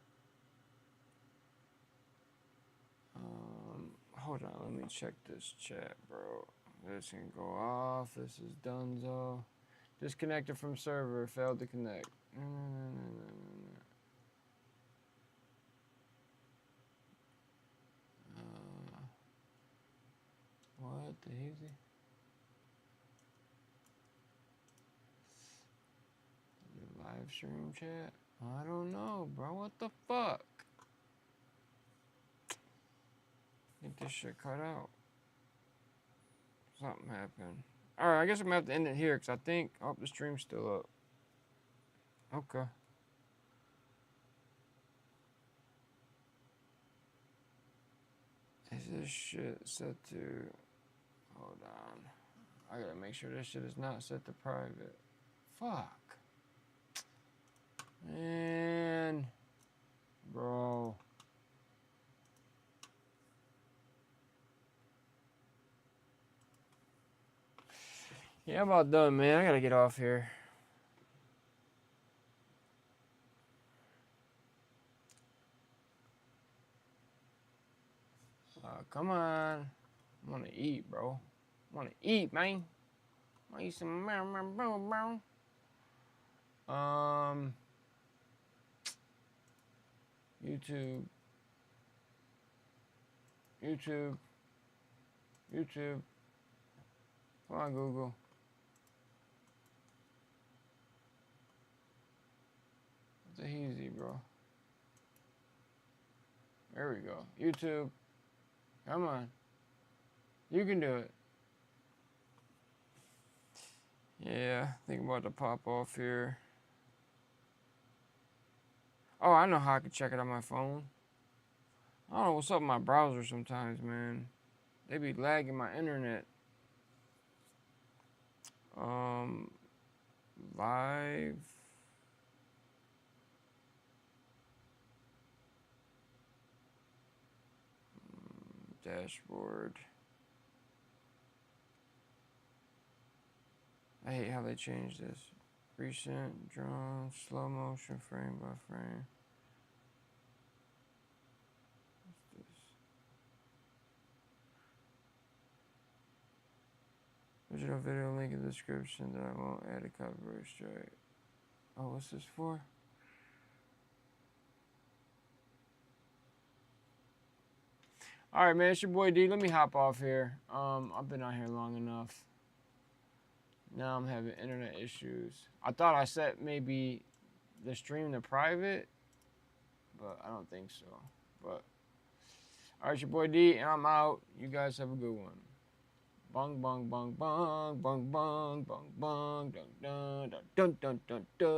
Hold on, let me check this chat, bro. This can go off. This is donezo. Disconnected from server. Failed to connect. What the easy? Live stream chat? I don't know, bro. What the fuck? Get this shit cut out. Something happened. Alright, I guess I'm gonna have to end it here because I think. Oh, the stream's still up. Okay. Is this shit set to. Hold on. I gotta make sure this shit is not set to private. Fuck. Man. Bro. Yeah, I'm about done, man. I gotta get off here. Come on. I wanna eat, bro. I wanna eat, man. I wanna eat some bro. YouTube. Come on, Google. It's a easy, bro. There we go. YouTube. Come on. You can do it. Yeah, I think I'm about to pop off here. Oh, I know how I can check it on my phone. I don't know what's up with my browser sometimes, man. They be lagging my internet. Live. Dashboard. I hate how they changed this. Recent, drawn, slow motion, frame by frame. What's this? Original video link in the description that I won't add a copyright strike. Oh, what's this for? All right, man, it's your boy D. Let me hop off here. I've been out here long enough. Now I'm having internet issues. I thought I set maybe the stream to private, but I don't think so. But all right, your boy D, and I'm out. You guys have a good one. Bong bong bong bong bong bong bong bong dun dun dun dun dun dun.